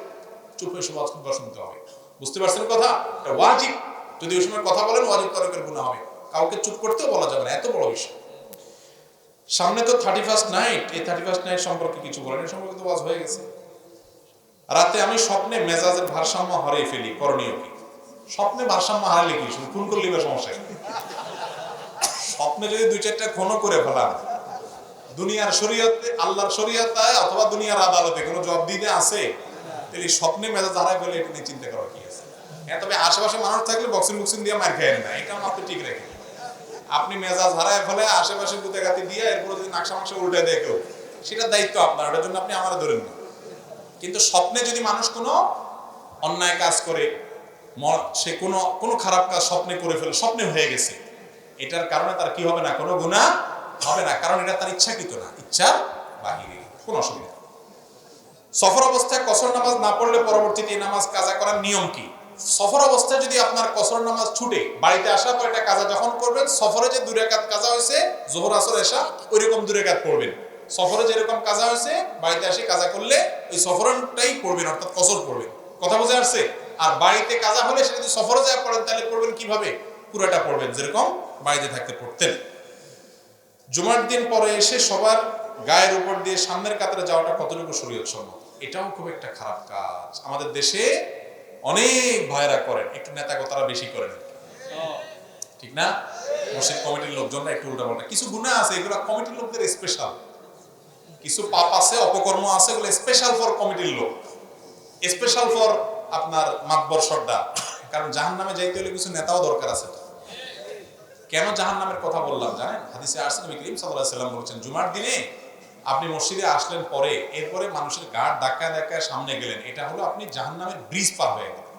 চুপ হয়ে সবাই খুতবা শুনতে হবে। বুঝতে পারছেন কথা? এটা ওয়াজিব। যদি ওই সময় কথা বলেন ওয়াজিব তরকের গুনাহ হবে, কাউকে চুপ করতেও বলা যাবে না, এত বড় বিষয়। সামনে তো 31st নাইট, এই 31st নাইট সম্পর্কে কিছু বলেন, এই সম্পর্কে তো ওয়াজ হয়ে গেছে। রাতে আমি স্বপ্নে মেজাজের ভারসাম্য হারিয়ে ফেলি, করণীয় কি? স্বপ্নে ভারসাম্য হারালে কি, শুধু খুন করলে বা সমস্যা? স্বপ্নে যদি 2-4টা খুনও করে ফেলান, দুনিয়ার শরীয়তে, আল্লাহর শরীয়তে অথবা দুনিয়ার আদালতে কোনো জবাব দিতে আছে? তাহলে স্বপ্নে মেজাজ হারাই ফেলে এটা নিয়ে চিন্তা করার কি আছে? হ্যাঁ, তবে আশেপাশে মানুষ থাকলে বক্সিং দিয়ে মার খায় না, এটা আপনি ঠিক রেখে। আপনি মেজাজ হারায় ফেলে আশেপাশে গুতেগাতি দিয়ে এরপর যদি নাকশা মাকশা উল্টে দেয় কেউ, সেটা দায়িত্ব আপনার, ওটার জন্য আপনি আমার ধরেন না। কিন্তু স্বপ্নে যদি মানুষ কোনো অন্যায় কাজ করে, সে কোনো খারাপ কাজ স্বপ্নে করে ফেলে, স্বপ্নে হয়ে গেছে, এটার কারণে তার কি হবে না? কোনো গুনাহ হবে না, কারণ এটা তার ইচ্ছাকৃত না, ইচ্ছার বাহিরে, কোনো অসুবিধা। সফর অবস্থায় কসর নামাজ না পড়লে পরবর্তীতে এই নামাজ কাজা করার নিয়ম কি? সফর অবস্থায় যদি আপনার কসর নামাজ ছুটে, বাড়িতে আসার পর এটা কাজা যখন করবেন, সফরে যে 2 রাকাত কাজা হয়েছে, যোহর আসর এশা, ওইরকম 2 রাকাত পড়বেন। সফরে যেরকম কাজা হয়েছে বাড়িতে এসে কাজা করলে ওই সফরটাই পড়বেন, অর্থাৎ কসর পড়বেন। কথা বুঝে আসছে? আর বাড়িতে কাজা হলে সেটা যদি সফরে যায় পড়েন, তাহলে পড়বেন কিভাবে? পুরোটা পড়বেন যেরকম বাড়িতে থাকতে পড়তেন। জুমার দিন পরে এসে সবার গায়ের উপর দিয়ে সামনের কাতারে যাওয়াটা কতটুকু শরীয়ত সম্মত? এটাও খুব একটা খারাপ কাজ, আমাদের দেশে অনেক ভাইরা করেন, একটু নেতাগোতারা বেশি করেন, ঠিক না? মসজিদ কমিটির লোকজনরা একটু উল্টাপাল্টা, কিছু গুনাহ আছে এগুলো কমিটির লোকদের স্পেশাল, কিছু পাপ আছে, অপকর্ম আছে, এগুলো স্পেশাল ফর কমিটির লোক, স্পেশাল ফর আপনার মাতবর সর্দার, কারণ জাহান্নামে যাইতে হলে কিছু নেতাও দরকার আছে। কেন জাহান্নামের কথা বললাম জানেন? হাদিসে আসছে নবী করিম সাল্লাল্লাহু আলাইহি ওয়াসাল্লাম বলেছেন, জুমার দিনে আপনি মসজিদে আসলেন পরে, এরপরে মানুষের গাড় ধাক্কায় ধাক্কায় সামনে গেলেন, এটা হলো আপনি জাহান্নামের ব্রিজ পার হয়ে গেলেন।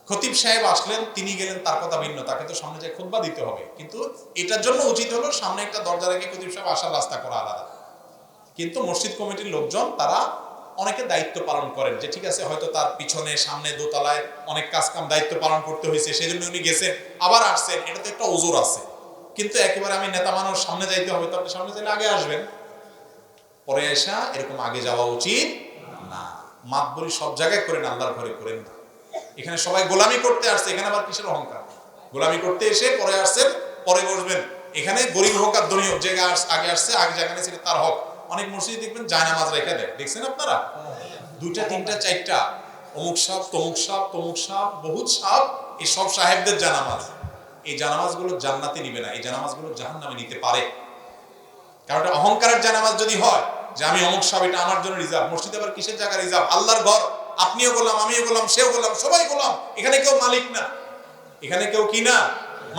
খতিব সাহেব আসলেন, তিনি গেলেন, তার কথা ভিন্ন, তাকে তো সামনে যায় খুতবা দিতে হবে, কিন্তু এটার জন্য উচিত হলো সামনে একটা দরজা রেখে খতিব সাহেব আসার রাস্তা করা আলাদা। কিন্তু মসজিদ কমিটির লোকজন তারা অনেকে দায়িত্ব পালন করেন, যে ঠিক আছে হয়তো তার পিছনে সামনে দোতলায় অনেক কাজ কাম দায়িত্ব পালন করতে হয়েছে, সেই জন্য উনি গেছেন আবার আসছেন, এটা তো একটা ওজোর আছে। কিন্তু একেবারে আমি নেতা মানুষ, সামনে যাইতে হবে, তো আপনি সামনে চাইলে আগে আসবেন, পরে আসা এরকম আগে যাওয়া উচিত না। মাতবরি সব জায়গায় করেন, আল্লাহর ঘরে করেন না। এখানে সবাই গোলামি করতে আসছে, এখানে আবার কিসের অহংকার? গোলামি করতে এসে পরে আসছেন, পরে বসবেন। এখানে গরিব হোক আর ধনী হোক, জায়গা আগে আসছে, আগে জায়গা নিয়েছে তার হক। অনেক মসজিদে দেখবেন জায়নামাজ রেখে দেয়, দেখছেন আপনারা? দুইটা তিনটা চারটা, অমুক সাপ তমুক সাপ তমুক সাপ বহুত সাপ, এই সব সাহেবদের জানামাজ। এই জানামাজগুলো জান্নাতে নিবে না, এই জানামাজগুলো জাহান্নামে নিতে পারে। কারণ এটা অহংকারের জানামাজ যদি হয় যে আমি অমুক সাহেব, এটা আমার জন্য রিজার্ভ। মসজিদে আবার কিসের জায়গা রিজার্ভ? আল্লাহর ঘর, আপনিও গোলাম, আমিও গোলাম, সেও গোলাম, সবাই গোলাম। এখানে কেউ মালিক না, এখানে কেউ কি না?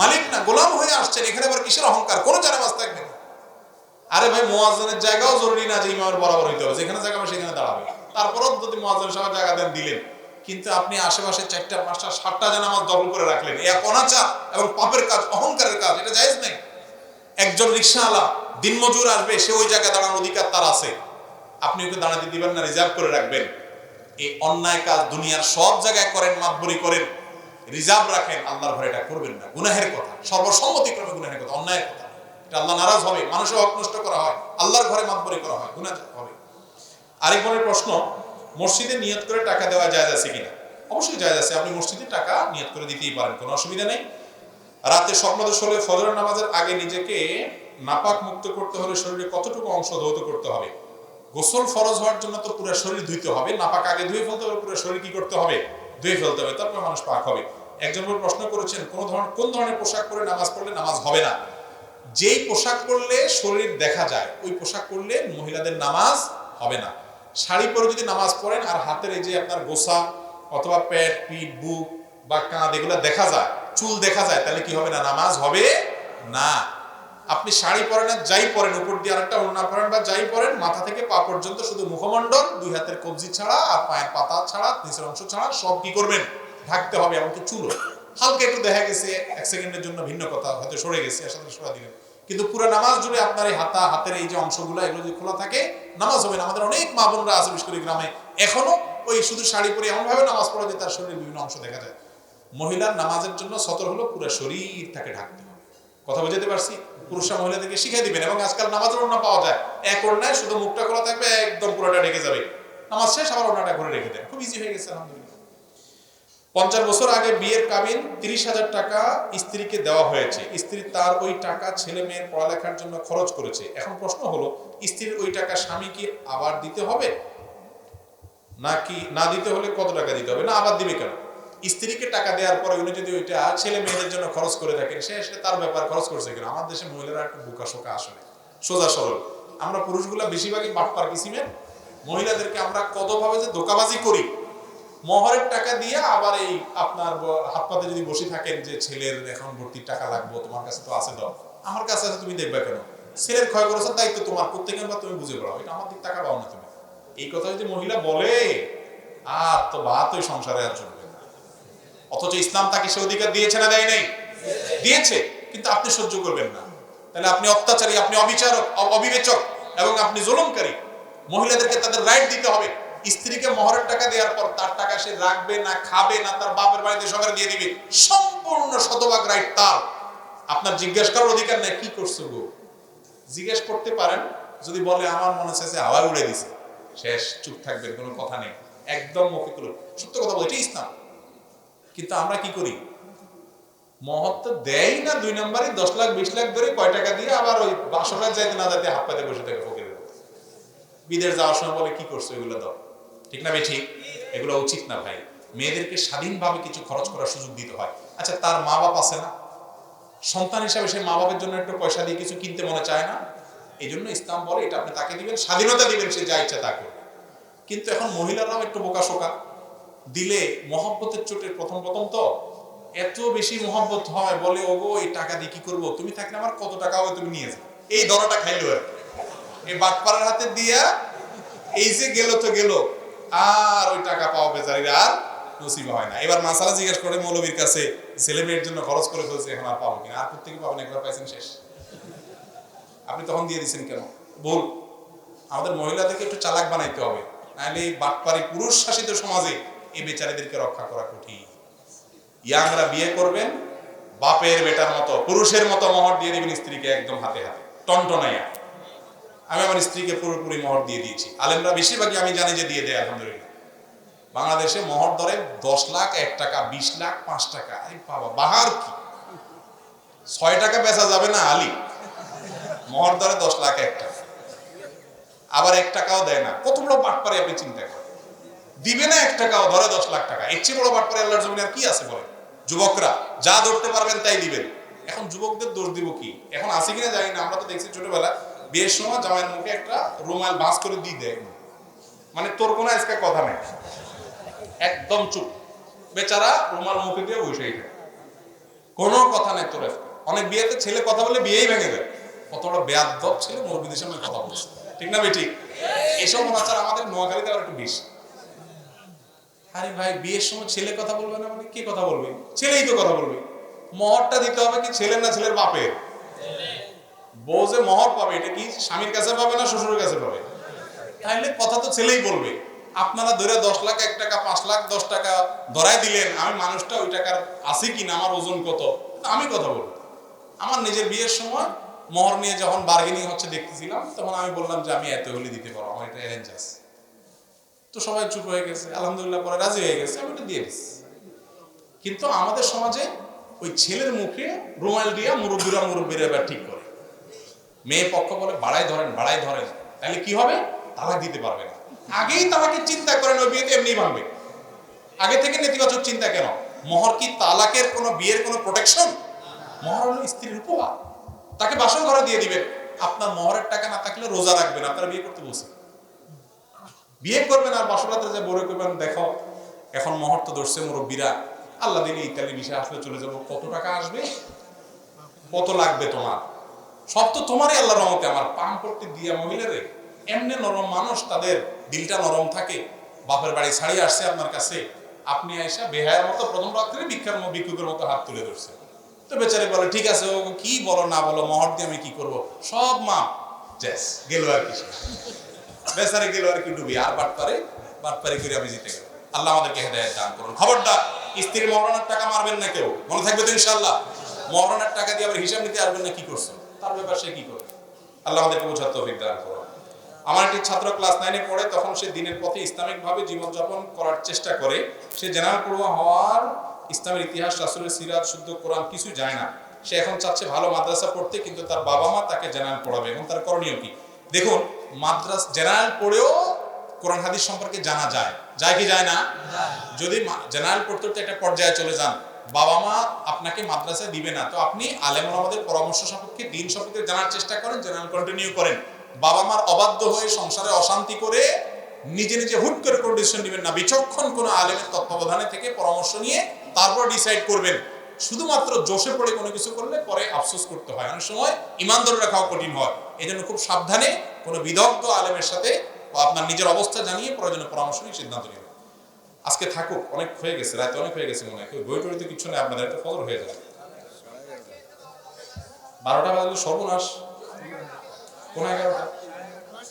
মালিক না, গোলাম হয়ে আসছেন। এখানে আবার কিসের অহংকার? কোনো জানামাজ থাকবে না। আরে ভাই, মুয়াজ্জিনের জায়গাও জরুরি না যে ইমামের বরাবর হইতে হবে, যেখানে জায়গা হবে সেখানে দাঁড়াবে। তারপরও যদি মুয়াজ্জিন সাহেব জায়গা দেন দিলেন, কিন্তু আপনি আশেপাশে 4টা 5টা 7টা জানামাজ দখল করে রাখলেন, এই অনাচার এবং পাপের কাজ, অহংকারের কাজ, এটা জায়েজ নেই। একজন রিকশাওয়ালা দিনমজুর আসবে, সে ওই জায়গায় দাঁড়ানোর অধিকার তার আছে, আপনি ওকে দাঁড়াতে দিবেন না, রিজার্ভ করে রাখবেন। এই অন্যায় কাজ দুনিয়ার সব জায়গায় করেন, মাতবরি করেন, রিজার্ভ রাখেন, আল্লাহর ঘরে এটা করবেন না। গুনাহের কথা, সর্বসম্মতিক্রমে গুনাহের কথা, অন্যায়ের কথা, এটা আল্লাহ নারাজ হবে। মানুষের হক নষ্ট করা হয়, আল্লাহর ঘরে মাতবরি করা হয়, গুনাহ হবে। আরেক বোনের প্রশ্ন, মসজিদে নিয়ত করে টাকা দেওয়া জায়েজ আছে কিনা? অবশ্যই জায়েজ আছে, আপনি মসজিদে টাকা নিয়ত করে দিতেই পারেন, কোনো অসুবিধা নেই। রাতে স্বপ্নদোষ হলে ফজরের নামাজের আগে নিজেকে নাপাক মুক্ত করতে হলে শরীরে কতটুকু অংশ ধৌত করতে হবে? গোসল ফরজ হওয়ার জন্য তো পুরো শরীর ধুইতে হবে, নাপাক আগে ধুয়ে ফেলতে হবে, পুরো শরীর কি করতে হবে? ধুয়ে ফেলতে হবে, তারপর মানুষ পাক হবে। একজন প্রশ্ন করেছেন, কোন ধরনের পোশাক পরে নামাজ পড়লে নামাজ হবে না? যেই পোশাক পরলে শরীর দেখা যায় ওই পোশাক পরলে মহিলাদের নামাজ হবে না। শাড়ি পরে যদি নামাজ পড়েন আর হাতের এই যে আপনার গোসা অথবা পেট, পিঠ, বুক বা কাঁধ এগুলো দেখা যায়, চুল দেখা যায়, তাহলে কি হবে না? নামাজ হবে না। আপনি শাড়ি পরেন আর যাই পরেন, উপর দিয়ে আরেকটা ওড়না পরেন বা যাই পরেন, মাথা থেকে পা পর্যন্ত শুধু মুখমণ্ডল, দুই হাতের কবজি ছাড়া আর পায়ের পাতা ছাড়া, নিচের অংশ ছাড়া সব কি করবেন? ঢাকতে হবে। এমনকি চুলও হালকা একটু দেখা গেছে 1 সেকেন্ডের জন্য ভিন্ন কথা, হয়তো সরে গেছে, এর সাথে সরা দিলেন, কিন্তু পুরো নামাজ জুড়ে আপনার এই হাতের এই যে অংশগুলো এগুলো যদি খোলা থাকে নামাজ হবে না। আমাদের অনেক মা বোনরা আছে বিশেষ করে গ্রামে, এখনো ওই শুধু শাড়ি পরে এমন ভাবে নামাজ পড়ে যে তার শরীরের বিভিন্ন অংশ দেখা যায়। মহিলার নামাজের জন্য সতর হলো পুরো শরীর তাকে ঢাকতে হবে। কথা বুঝতে পারছি? পুরুষরা মহিলাদেরকে শিখিয়ে দিবেন। এবং আজকাল নামাজের ওড়না পাওয়া যায়, এক ওড়নায় শুধু মুখটা খোলা থাকবে, একদম পুরোটা ঢেকে যাবে, নামাজ শেষ আবার ওড়নাটা ঘরে রেখে দেন, খুব ইজি হয়ে গেছে আলহামদুলিল্লাহ। 50 বছর আগে বিয়ের কাবিন 30,000 টাকা স্ত্রীকে দেওয়া হয়েছে, স্ত্রী তার ওই টাকা ছেলে মেয়ের পড়ালেখার জন্য খরচ করেছে। এখন প্রশ্ন হলো, স্ত্রীর ওই টাকা স্বামী কি আবার দিতে হবে, নাকি না দিতে হলে কত টাকা দিতে হবে? না, আবার দিবে কেন? স্ত্রীকে টাকা দেওয়ার পরে উনি যদি ওইটা ছেলে মেয়েদের জন্য খরচ করে থাকেন, সে তার ব্যাপার, খরচ করছে কেন? আমার দেশে মহিলারা একটু বোকা শোকা, আসলে সোজা সরল। আমরা পুরুষগুলা বেশিরভাগই বাটপার কিসিমের, মহিলাদেরকে আমরা কতভাবে যে ধোকাবাজি করি। মহরের টাকা দিয়ে আবার এই আপনার হাত পাতে যদি বসে থাকেন যে ছেলের এখন ভর্তির টাকা লাগবে, তোমার কাছে তো আছে, দাও। আমার কাছে আছে, তুমি দেখবে কেন? ছেলের ক্ষয় করেছে দায়িত্ব তোমার, প্রত্যেকের বা তুমি বুঝে পড়াও, এটা আমার দিক টাকা পাও না তুমি। এই কথা যদি মহিলা বলে, আর তো ভাত ওই সংসারে আর চলবে না। অথচ ইসলাম তাকে সে অধিকার দিয়েছে না দেয় নাই? দিয়েছে, কিন্তু আপনি সহ্য করবেন না। তাহলে আপনি অত্যাচারী, আপনি অবিচারক, অবিবেচক এবং আপনি জুলুমকারী। মহিলাদেরকে তাদের রাইট দিতে হবে। স্ত্রীকে মহরের টাকা দেওয়ার পর তার টাকা সে রাখবে না, খাবে না, তার বাপের বাড়িতে সবাই দিয়ে দিবে, সম্পূর্ণ শতভাগ রাইট তার। আপনার জিজ্ঞেস করার অধিকার নেই কি করছো গো। জিজ্ঞেস করতে পারেন, যদি বলে আমার মনে হচ্ছে হাওয়ায় উড়ে দিছে, শেষ, চুপ থাকবেন, কোনো কথা নেই, একদম মুখে তুলো, সত্য কথা বলে, এটাই ইসলাম। কিন্তু আমরা কি করি? মহৎ তো দেয় না, 2 নম্বরে 10 লাখ 20 লাখ ধরে কয় টাকা দিয়ে আবার ওই বাসরাত যাইতে না যাইতে হাত পাতে বসে থাকে ফকিরের। বিদেশ যাওয়ার সময় বলে কি করছো, এগুলো দাও। ঠিক না বেঠিক? এগুলো উচিত না ভাই। মেয়েদেরকে স্বাধীনভাবে কিছু খরচ করার সুযোগ দিতে হয়। আচ্ছা, তার মা বাপ আছে না, সন্তান হিসাবে সে মা বাপের জন্য একটু পয়সা দিয়ে কিছু কিনতে মনে চায় না? এই জন্য ইসলাম বলে এটা আপনি তাকে দিবেন, স্বাধীনতা দিবেন, সে যা ইচ্ছা তা করবে। কিন্তু এখন মহিলারাও একটু বোকাশোকা, দিলে মহব্বতের চোটে প্রথম প্রথম তো এত বেশি মহব্বত হয়, বলে ওগো এই টাকা দিয়ে কি করবো, তুমি থাকলে আমার কত টাকা হবে তুমি নিয়ে যাও, এই ধরাটা খাইলো আর এই বাটপাড়ার হাতে দিয়া এই যে গেল তো গেল, আর ওই টাকা পাওয়া বেচারির আর নসিব হয় না। এবার মাসালা জিজ্ঞেস করে মৌলবীর কাছে, ছেলে মেয়ের জন্য খরচ করে ফেলছে, এখন আর পাবো কিনা, আর প্রত্যেকে পাবেন, একবার পাইছেন শেষ, আপনি তখন দিয়ে দিচ্ছেন কেন? বল, আমাদের মহিলাদেরকে একটু চালাক বানাইতে হবে, নাহলে এই বাটপাড়ি পুরুষ শাসিত সমাজে এই বেচারিদেরকে রক্ষা করা কঠিন। ইয়াংরা বিয়ে করবেন বাপের বেটার মতো, পুরুষের মতো মোহর দিয়ে দিবেন স্ত্রীকে, একদম হাতে হাতে টনটনাইয়া। আমি আমার স্ত্রীকে পুরোপুরি মোহর দিয়ে দিয়েছি, আলেমরা বেশিরভাগই আমি জানি যে দিয়ে দেয় আলহামদুলিল্লাহ। বাংলাদেশে মোহর ধরে 10 লাখ 1 টাকা, 20 লাখ 5 টাকা, আরে বাবা বাহার কি 6 টাকা বেচা যাবে না আলী, মোহর ধরে 10 লাখ 1 টাকা, আবার 1 টাকাও দেয় না। কত বড় বাটপারি আপনি চিন্তা করেন, দিবে না 1 টাকাও, ধরে 10 লাখ টাকা। এর চেয়ে বড় বাটপারি আল্লাহর জমিনে আর কি আছে বলে? যুবকরা যা ধরতে পারবেন তাই দিবেন। এখন যুবকদের দোষ দিব কি, এখন আছে কিনা জানি না, আমরা তো দেখছি ছোটবেলা বিয়ের সময় জামাইয়ের মুখে একটা রুমাল ভাঁজ করে দিয়ে দেয়, মানে তোর কোনো আজকে কথা নেই, একদম চুপ, বেচারা রুমাল মুখে দিয়ে বসে থাকে, কোনো কথা নেই তোর। অনেক বিয়েতে ছেলে কথা বলে বিয়েই ভেঙে দেয়, কতটা বেয়াদব ছেলে মুরব্বিদের সামনে কথা বলছে, ঠিক না বেঠিক? এসব অনাচার আমাদের নোয়াখালীতে আবার একটু বেশি। আরে ভাই, বিয়ের সময় ছেলে কথা বলবে না মানে কে কথা বলবে? ছেলেই তো কথা বলবে। মোহরটা দিতে হবে কি ছেলের না ছেলের বাপের? বউ যে মোহর পাবে এটা কি স্বামীর কাছে পাবে না শ্বশুরের কাছে পাবে? তাইলে কথা তো ছেলেই বলবে। আপনারা ধরে 10 লাখ 1 টাকা 5 লাখ 10 টাকা ধরাই দিলেন, আমি মানুষটা ওই টাকার আছে কিনা, আমার ওজন কত, আমি কথা বলবো। আমার নিজের বিয়ের সময় মোহর নিয়ে যখন বার্গেনিং হচ্ছে দেখতেছিলাম, তখন আমি বললাম যে আমি এত হলে দিতে পারবো, আমার এটা অ্যারেঞ্জ আছে। তো সবাই চুপ হয়ে গেছে, আলহামদুলিল্লাহ পরে রাজি হয়ে গেছে, আমি এটা দিয়ে দিচ্ছি। কিন্তু আমাদের সমাজে ওই ছেলের মুখে রুমাল দিয়া মুরব্বীরা এবার ঠিক করে, মেয়ে পক্ষ বলে বাড়াই ধরেন তাহলে কি হবে? তালাক দিতে পারবে না। আগেই তালাকের চিন্তা করেন, ওই বিয়েতে এমনি ভাঙবে। আগে থেকে নেতিবাচক চিন্তা কেন? মোহর কি তালাকের কোনো বিয়ের কোনো প্রোটেকশন? মোহর হলো স্ত্রীর উপহার, তাকে বাসর ঘরে দিয়ে দিবেন। আপনার মোহরের টাকা না থাকলে রোজা রাখবেন, আপনারা বিয়ে করতে বসে বিয়ে করবেন আর বাসরাতে যে বলে করবেন, দেখো এখন মোহর তো ধরছে মুরব্বীরা, আল্লাহ দিলে ইতালি বিষয় আসলে চলে যাবো, কত টাকা আসবে, কত লাগবে তোমার, সব তো তোমারই আল্লাহর রহমতে। আমার পাম করতে দিয়া মহিলারে, এমনি নরম মানুষ, তাদের দিলটা নরম থাকে। বাপের বাড়ি ছাড়িয়ে আসছে আপনার কাছে, আপনি আইসা বেহায়ের মতো প্রথম রাত্রে ভিক্ষুকের মতো হাত তুলে ধরছে। তো বেচারি বলে ঠিক আছে, ও কি বলো না বলো, মোহর দিয়ে আমি কি করব, সব মা জেস গেল আর কি, বেচারি গেল আর কি ডুবি, আর বাটপারে করে আমি জিতে গেল। আল্লাহ আমাদেরকে হেদায়েত দান করুন। খবরদার স্ত্রীর মহরণের টাকা মারবেন না কেউ, মনে থাকবে তো ইনশাআল্লাহ। মহরণের টাকা দিয়ে আবার হিসাব নিতে আসবেন না কি করছো, তার ব্যাপার সে কি করবে। আল্লাহ আমাদেরকে বোঝার তৌফিক দান করুন। আমার একটি ছাত্র ক্লাস 9-এ পড়ে, তখন সে দিনের পথে ইসলামিকভাবে জীবনযাপন করার চেষ্টা করে। সে জেনারেল পড়ুয়া হওয়ার, ইসলামের ইতিহাস, রাসূলের সিরাত, শুদ্ধ কোরআন কিছু জানে না। সে এখন চাচ্ছে ভালো মাদ্রাসা পড়তে, কিন্তু তার বাবা মা তাকে জেনারেল পড়াবে, এবং তার করণীয় কি? দেখুন, মাদ্রাসা জেনারেল পড়েও কোরআন হাদিস সম্পর্কে জানা যায় কি যায় না? যদি জেনারেল পড়তে একটা পর্যায়ে চলে যান, বাবা মা আপনাকে মাদ্রাসায় দিবে না, তো আপনি আলেম ওলামাদের পরামর্শ সাপেক্ষে দিন সম্পর্কে জানার চেষ্টা করেন, জেনারেল কন্টিনিউ করেন। বাবা মার অবাধ্য হয়ে সংসারে অশান্তি করে নিজে হুট করে কোনো ডিসিশন নেবেন না। বিচক্ষণ কোনো আলেমের তত্ত্বাবধানে থেকে পরামর্শ নিয়ে তারপর ডিসাইড করবেন। শুধুমাত্র জোশে পড়ে কোনো কিছু করলে পরে আফসোস করতে হয়, অনেক সময় ঈমান ধরে রাখাও কঠিন হয়। এই জন্য খুব সাবধানে কোনো বিদগ্ধ আলেমের সাথে আপনার নিজের অবস্থা জানিয়ে প্রয়োজনীয় পরামর্শ নিয়ে সিদ্ধান্ত নেবেন। আজকে থাকুক, অনেক হয়ে গেছে, রাতে অনেক হয়ে গেছে মনে হয়, বই টইতে কিছু নেই, আপনাদের একটা ফজর হয়ে যাবে। 12টা বাজলে সর্বনাশ, কোন 11টা?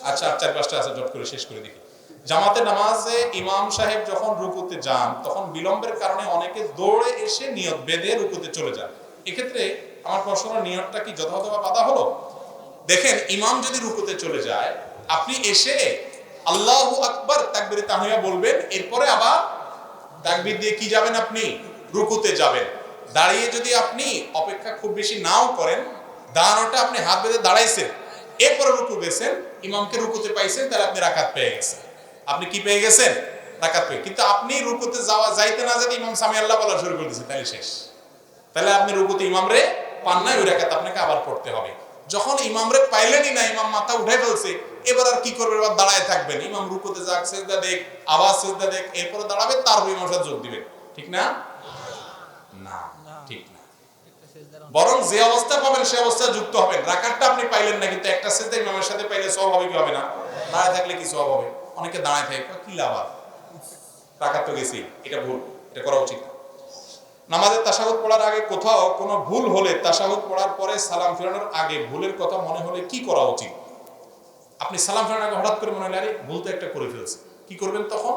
আচ্ছা, 4-5টা আছে, জট করে শেষ করে দেখি। জামাতে নামাজে ইমাম সাহেব যখন রুকুতে যান, তখন বিলম্বের কারণে অনেকে দৌড়ে এসে নিয়ত বেঁধে রুকুতে চলে যান। এক্ষেত্রে আমার প্রশ্ন, নিয়তটা কি যথাযথভাবে বাঁধা হলো? দেখেন, ইমাম যদি রুকুতে চলে যায়, আপনি এসে আল্লাহু আকবার তাকবীরে তাহমিয়া বলবেন, এরপরে আবার তাকবীর দিয়ে কি যাবেন, আপনি রুকুতে যাবেন। দাঁড়িয়ে যদি আপনি অপেক্ষা খুব বেশি নাও করেন, দাঁড়ানোটা আপনি হাত বেঁধে দাঁড়াইছেন, এরপরে রুকু গেছেন, ইমামকে রুকুতে পাইছেন, তাহলে আপনি রাকাত পেয়ে গেছেন। আপনি কি পেয়ে গেছেন? রাকাত পেয়ে। কিন্তু আপনি রুকুতে যাইতে না যেতে ইমাম সামি আল্লাহ বলা শুরু করে দিয়েছে, তাহলে শেষ। তাহলে আপনি রুকুতে ইমামরে পান নাই, ওই রাকাত আপনাকে আবার পড়তে হবে। যখন ইমামরে পাইলেনই না, ইমাম মাথা উঠে ফেলছে, এবার আর কি করবেন, এবার দাঁড়ায় থাকবেন, ইমাম রুকুতে যাক, সিজদা দেখ, আবার সিজদা দেখ, এরপরে দাঁড়াবে, তারপর ইমামের সাথে যোগ দিবেন। ঠিক না? না, ঠিক না। বরং যে অবস্থা পাবেন সে অবস্থায় যুক্ত হবেন। রাকাতটা আপনি পাইলেন না, কিন্তু একটা সিজদা ইমামের সাথে পাইলে সওয়াব হবে কি হবে না? দাঁড়ায় থাকলে কি সওয়াব হবে? অনেকে দাঁড়ায় থাকে, কি লাভ আর, রাকাত তো গেছি। এটা ভুল, এটা করা উচিত না। নামাজের তাশাহুদ পড়ার আগে কোথাও কোনো ভুল হলে তাশাহুদ পড়ার পরে সালাম ফেরানোর আগে ভুলের কথা মনে হলে কি করা উচিত? আপনি সালাম ফেরানোর আগে হঠাৎ করে মনে হলে আরে ভুল তো একটা করে ফেলছে, কি করবেন তখন?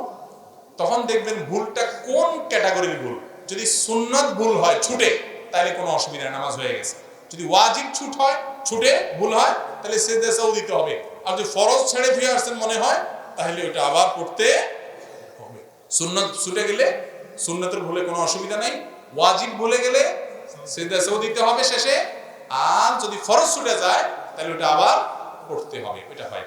তখন দেখবেন ভুলটা কোন ক্যাটাগরির ভুল। যদি সুন্নত ভুল হয় ছুটে, তাহলে কোনো অসুবিধা নেই, নামাজ হয়ে গেছে। যদি ওয়াজিব ছুটে ভুল হয়, তাহলে সিজদা সাহু দিতে হবে। আর যদি ফরজ ছেড়ে ফিরে আসছেন মনে হয়, তাহলে ওটা আবার পড়তে হবে। সুন্নত ছুটে গেলে সুন্নতের ভুলে কোনো অসুবিধা নাই, ওয়াজিব ভুলে গেলে সিজদা সাহু দিতে হবে শেষে। আর যদি ফরজ ছুটে যায়, তাহলে ওটা আবার পড়তে হবে। এটা হয়।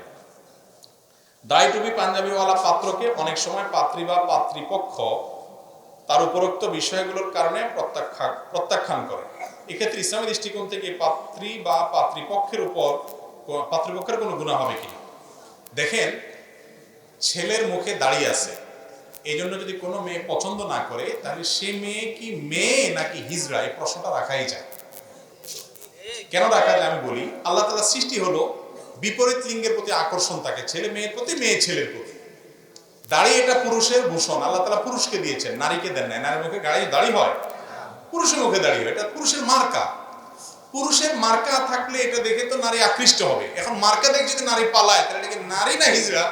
দাড়ি টুপি পাঞ্জাবিওয়ালা পাত্রকে অনেক সময় পাত্রী বা পাত্রীপক্ষ তার উপরোক্ত বিষয়গুলোর কারণে প্রত্যাখ্যান করে। এক্ষেত্রে ইসলামী দৃষ্টিকোণ থেকে পাত্রী বা পাত্রীপক্ষের কোনো গুনাহ হবে কিনা? দেখেন, ছেলের মুখে দাড়ি আছে, এই জন্য যদি কোনো মেয়ে পছন্দ না করে, তাহলে সে মেয়ে কি মেয়ে নাকি হিজড়া, এই প্রশ্নটা রাখাই যায়। কেন রাখা যায় আমি বলি। আল্লাহ তাআলার সৃষ্টি হলো বিপরীত লিঙ্গের প্রতি আকর্ষণ থাকে, ছেলে মেয়ের প্রতি, মেয়ে ছেলের প্রতি। দাড়ি এটা পুরুষের ভূষণ, আল্লাহ তাআলা পুরুষকে দিয়েছেন, নারীকে দেন নাই। নারীর মুখে দাড়ি হয়, পুরুষের মুখে দাড়ি হয়, এটা পুরুষের মার্কা। পুরুষের মার্কা থাকলে এটা দেখে তো নারী আকৃষ্ট হবে। এখন মার্কা দেখে যদি নারী পালায়, তাহলে এটা কি নারী না হিজড়া,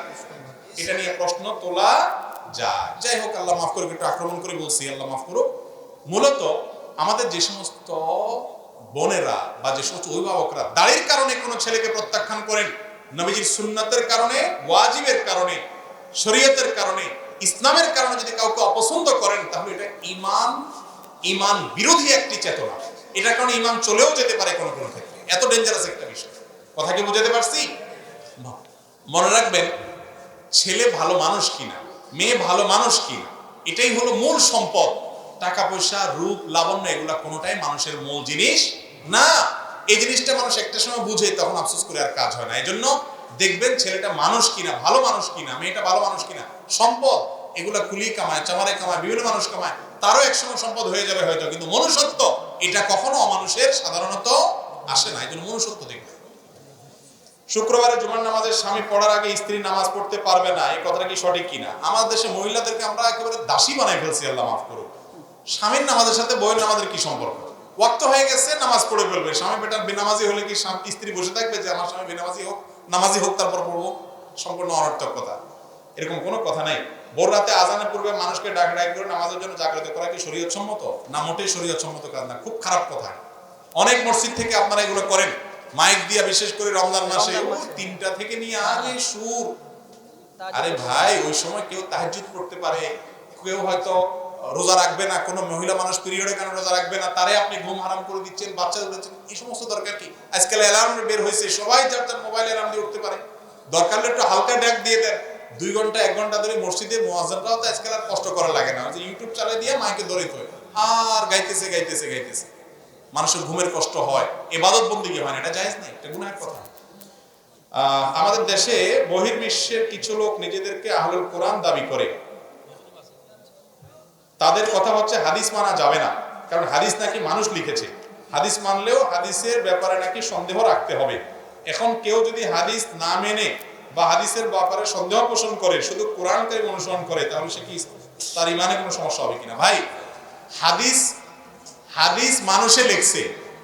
এটা নিয়ে প্রশ্ন তোলা যায়। যাই হোক, আল্লাহ মাফ করুক, একটু আক্রমণ করে বলছি, আল্লাহ মাফ করুক। মূলত আমাদের যে সমস্ত বোনেরা বা যে সমস্ত অভিভাবকরা দাড়ির কারণে কোনো ছেলেকে প্রত্যাখ্যান করেন, নবীজির সুন্নাতের কারণে, ওয়াজিবের কারণে, শরীয়তের কারণে, ইসলামের কারণে যদি কাউকে অপছন্দ করেন, তাহলে এটা ঈমান বিরোধী একটি চেতনা। এটার কারণে ঈমান চলেও যেতে পারে কোনো কোনো ক্ষেত্রে। এত ডেঞ্জারাস একটা বিষয়। কথা কি বুঝাতে পারছি? মনে রাখবেন, ছেলে ভালো মানুষ কিনা, মেয়ে ভালো মানুষ কিনা, এটাই হলো মূল সম্পদ। টাকা পয়সা, রূপ, লাবণ্য, এগুলা কোনোটাই মানুষের মূল জিনিস না। এই জিনিসটা মানুষ একটা সময় বুঝে, তখন আফসোস করে আর কাজ হয় না। এই জন্য দেখবেন ছেলেটা মানুষ কিনা, ভালো মানুষ কিনা, মেয়েটা ভালো মানুষ কিনা, সম্পদ এগুলা কুলিয়ে কামায়, চামারে কামায়, বিভিন্ন মানুষ কামায়, তারও একসময় সম্পদ হয়ে যাবে হয়তো, কিন্তু মনুষ্যত্ব এটা কখনো অমানুষের সাধারণত আসে না। এই জন্য মনুষ্যত্ব দেখবে। শুক্রবারে জুমার নামাজের স্বামী পড়ার আগে স্ত্রী নামাজ পড়তে পারবে না, এই কথাটা কি সঠিক কিনা? আমাদের দেশে মহিলাদেরকে আমরা একেবারে দাসী বানাই ফেলছি, আল্লাহ মাফ করুক। স্বামীর নামাজের সাথে বউয়ের নামাজের কি সম্পর্ক? ওয়াক্ত হয়ে গেছে, নামাজ পড়ে ফেলবে। স্বামী বেটার বেনামাজি হলে কি স্ত্রী বসে থাকবে যে আমার স্বামী নামাজি হোক তারপর পড়বো? সম্পূর্ণ অনর্থক কথা। এরকম কোনো কথা নাই। ভোর রাতে আজানের পূর্বে মানুষকে ডাক করে নামাজের জন্য জাগ্রত করা কি শরীয়ত সম্মত? না, মোটেই শরীয়ত সম্মত কাজ না, খুব খারাপ কথা। অনেক মসজিদ থেকে আপনারা এগুলো করেন, মাইক দিয়া, বিশেষ করে রমজান মাসে 3টা থেকে নিয়ে আরে সুর। আরে ভাই, ওই সময় কেউ তাহাজ্জুদ পড়তে পারে, কেউ হয়তো রোজা রাখবে না, কোনো মহিলা মানুষ পিরিয়ডে কেন রোজা রাখবে না, তারে আপনি ঘুম হারাম করে দিচ্ছেন, বাচ্চা দিচ্ছেন, এই সমস্ত দরকার কি? আজকাল অ্যালার্ম বের হয়েছে, সবাই যার যার মোবাইল অ্যালার্ম দিয়ে উঠতে পারে। দরকার হলে একটু হালকা ডাক দিয়ে দেন। 2 ঘন্টা 1 ঘন্টা ধরে মসজিদে মুয়াজ্জিনরাও তো আজকাল আর কষ্ট করা লাগে না, ইউটিউব চালিয়ে দিয়ে মাইকে ধরে তো আর গাইতেছে। মানুষের ঘুমের কষ্ট হয়, ইবাদত বন্দেগী হয় না, এটা জায়েজ নাই, এটা গুনাহের কথা। আমাদের দেশে বহির্বিশ্বের কিছু লোক নিজেদেরকে আহলুল কোরআন দাবি করে। তাদের কথা হচ্ছে হাদিস মানা যাবে না, কারণ হাদিস নাকি মানুষ লিখেছে। হাদিস মানলেও হাদিসের ব্যাপারে নাকি সন্দেহ রাখতে হবে। এখন কেউ যদি হাদিস না মেনে বা হাদিসের ব্যাপারে সন্দেহ পোষণ করে, শুধু কোরআন কারীম অনুসরণ করে, তাহলে সে কি, তার ইমানে কোনো সমস্যা হবে কিনা? ভাই, হাদিস মানুষে লিখছে,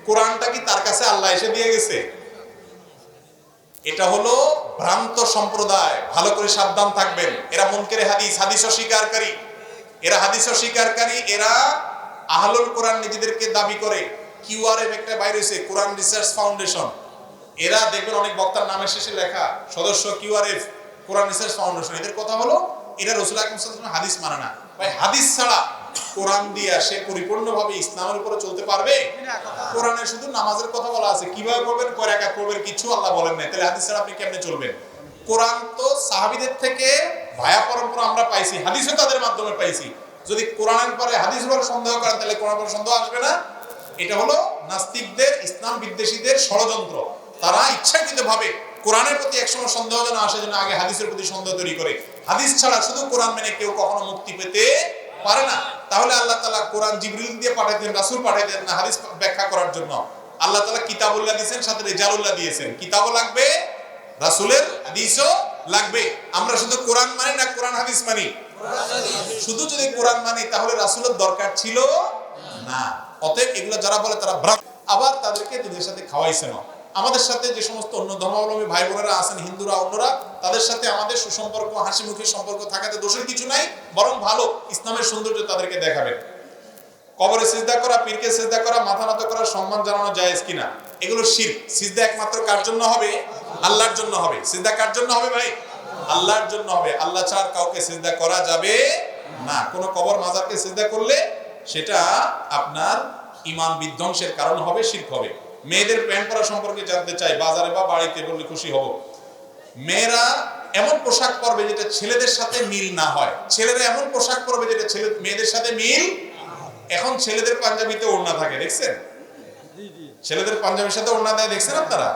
কোরআনটা কি তার কাছে আল্লাহ এসে দিয়ে গেছে? এটা হলো ভ্রান্ত সম্প্রদায়, ভালো করে সাবধান থাকবেন। এরা মুনকারে হাদিস অস্বীকারী, এরা আহলুল কোরআন নিজেদেরকে দাবি করে। কিউআরএফ একটা বাইরে হয়েছে, কোরআন রিসার্চ ফাউন্ডেশন। এরা দেখবেন অনেক বক্তার নামের শেষে লেখা সদস্য কিউআরএফ, কোরআন রিসার্চ ফাউন্ডেশন। এদের কথা হলো এরা রাসূল আকরাম সাল্লাল্লাহু আলাইহি ওয়াসাল্লাম হাদিস মানে না। ভাই, হাদিস ছাড়া কোরআন দিয়ে সে পরিপূর্ণভাবে ইসলামের উপরে চলতে পারবে? কোরআনে শুধু নামাজের কথা বলা আছে, কিভাবে পড়বেন, কয় রাকাত পড়বেন, কিছু আল্লাহ বলেন নাই। তাহলে হাদিস ছাড়া আপনি কেমনে চলবেন? কোরআন তো সাহাবীদের থেকে ভায়া পরম্পরা আমরা পাইছি, হাদিসও তাদের মাধ্যমে পাইছি। যদি কোরআনের পরে হাদিস বলে সন্দেহ করেন, তাহলে কোরআনের পরে সন্দেহ আসবে না? এটা হলো নাস্তিকদের, ইসলাম বিদ্বেষীদের ষড়যন্ত্র। তারা ইচ্ছাকৃতভাবে কোরআনের প্রতি একসময় সন্দেহ যেন আসে, যেন আগে হাদিসের প্রতি সন্দেহ তৈরি করে। হাদিস ছাড়া শুধু কোরআন মেনে কেউ কখনো মুক্তি পেতে পারে না। তাহলে আল্লাহ তাআলা কোরআন জিবরিল দিয়ে পাঠাইতেন, রাসূল পাঠাইতেন না হাদিস ব্যাখ্যা করার জন্য? আল্লাহ তাআলা কিতাবুল্লাহ দিয়েছেন, সাথে রিজালুল্লাহ দিয়েছেন। কিতাবও লাগবে, রাসূলের হাদিসও লাগবে। আমরা শুধু কোরআন মানি না কোরআন হাদিস মানি? শুধু যদি কোরআন মানি তাহলে রাসূলের দরকার ছিল না। অতএব এগুলো যারা বলে তারা ভ্রান্ত। আবার তাদেরকে দিনের সাথে খাওয়াইছে না। আমাদের সাথে যে সমস্ত অন্য ধর্মাবলম্বী ভাই বোনেরা আছেন, হিন্দুরা, অন্যরা, তাদের সাথে আমাদের সুসম্পর্ক, হাসি মুখে সম্পর্ক থাকাতে দোষের কিছু নাই, বরং ভালো। ইসলামের সৌন্দর্য তাদেরকে দেখাবেন। কবরে সিজদা করা, পীরকে সিজদা করা, মাথা নত করা, সম্মান জানানো জায়েজ কিনা? এগুলো শিরক। সিজদা একমাত্র কার জন্য হবে? আল্লাহর জন্য হবে। সিজদা কার জন্য হবে ভাই? আল্লাহর জন্য হবে। আল্লাহ ছাড়া কাউকে সিজদা করা যাবে না। কোন কবর মাজারকে সিজদা করলে সেটা আপনার ঈমান বিধ্বংসের কারণ হবে, শিরক হবে। মেয়েদের প্যান্ট পরা সম্পর্কে জানতে চাই, বাজারে বা বাড়িতে বললে খুশি হব। মেয়েরা এমন পোশাক পরবে যেটা ছেলেদের সাথে মিল না হয়, ছেলেরা এমন পোশাক পরবে যেটা মেয়েদের সাথে মিল। এখন ছেলেদের পাঞ্জাবিতে ওড়না থাকে, দেখছেন? ছেলেদের পাঞ্জাবির সাথে ওড়না দেয়, দেখছেন আপনারা?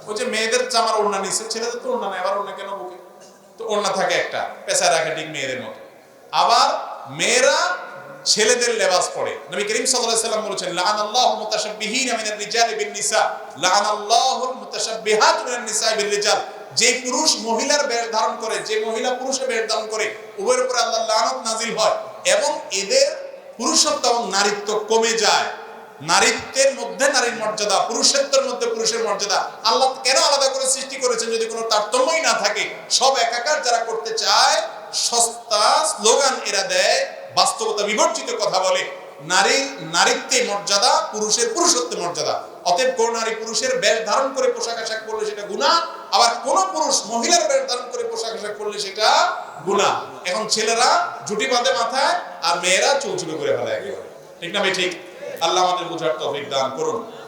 ওই যে মেয়েদের জামার ওড়না নিচ্ছে, ছেলেদের তো ওড়না নেই। আবার ওড়না কেন বুকে? তো ওড়না থাকে একটা, পেঁচা রাখে ঠিক মেয়েদের মতো। আবার মেয়েরা ছেলেদের লেবাস পরে। নবী করিম সাল্লাল্লাহু আলাইহি সাল্লাম বলেছেন, লাআনাল্লাহুল মুতাশাব্বিহিনা মিনার রিজালি বিন নিসা, লাআনাল্লাহুল মুতাশাব্বিহাত মিনান নিসা বির রিজাল। যে পুরুষ মহিলার বেশ ধারণ করে, যে মহিলা পুরুষের বেশ ধারণ করে, উভয়ের উপরে আল্লাহর লানত নাজিল হয় এবং এদের পুরুষত্ব এবং নারীত্ব কমে যায়। নারীত্বের মধ্যে নারীর মর্যাদা, পুরুষত্বের মধ্যে পুরুষের মর্যাদা। আল্লাহ কেন আলাদা করে সৃষ্টি করেছেন যদি কোনো তারতম্যই না থাকে? সব একাকার যারা করতে চায়, সস্তা স্লোগান এরা দেয়, বাস্তবতা বিবর্জিত কথা বলে। নারীর নারীত্বে মর্যাদা, পুরুষের পুরুষত্বে মর্যাদা। অতএব কোন নারী পুরুষের বেশ ধারণ করে পোশাক আশাক করলে সেটা গুনাহ, আবার কোন পুরুষ মহিলার বেশ ধারণ করে পোশাক আশাক করলে সেটা গুনাহ। এখন ছেলেরা জুটি বাঁধে মাথায়, আর মেয়েরা চুল ছোট করে ফেলে একেবারে। ঠিক না ভাই? ঠিক। আল্লাহ আমাদের বুঝার তৌফিক দান করুন।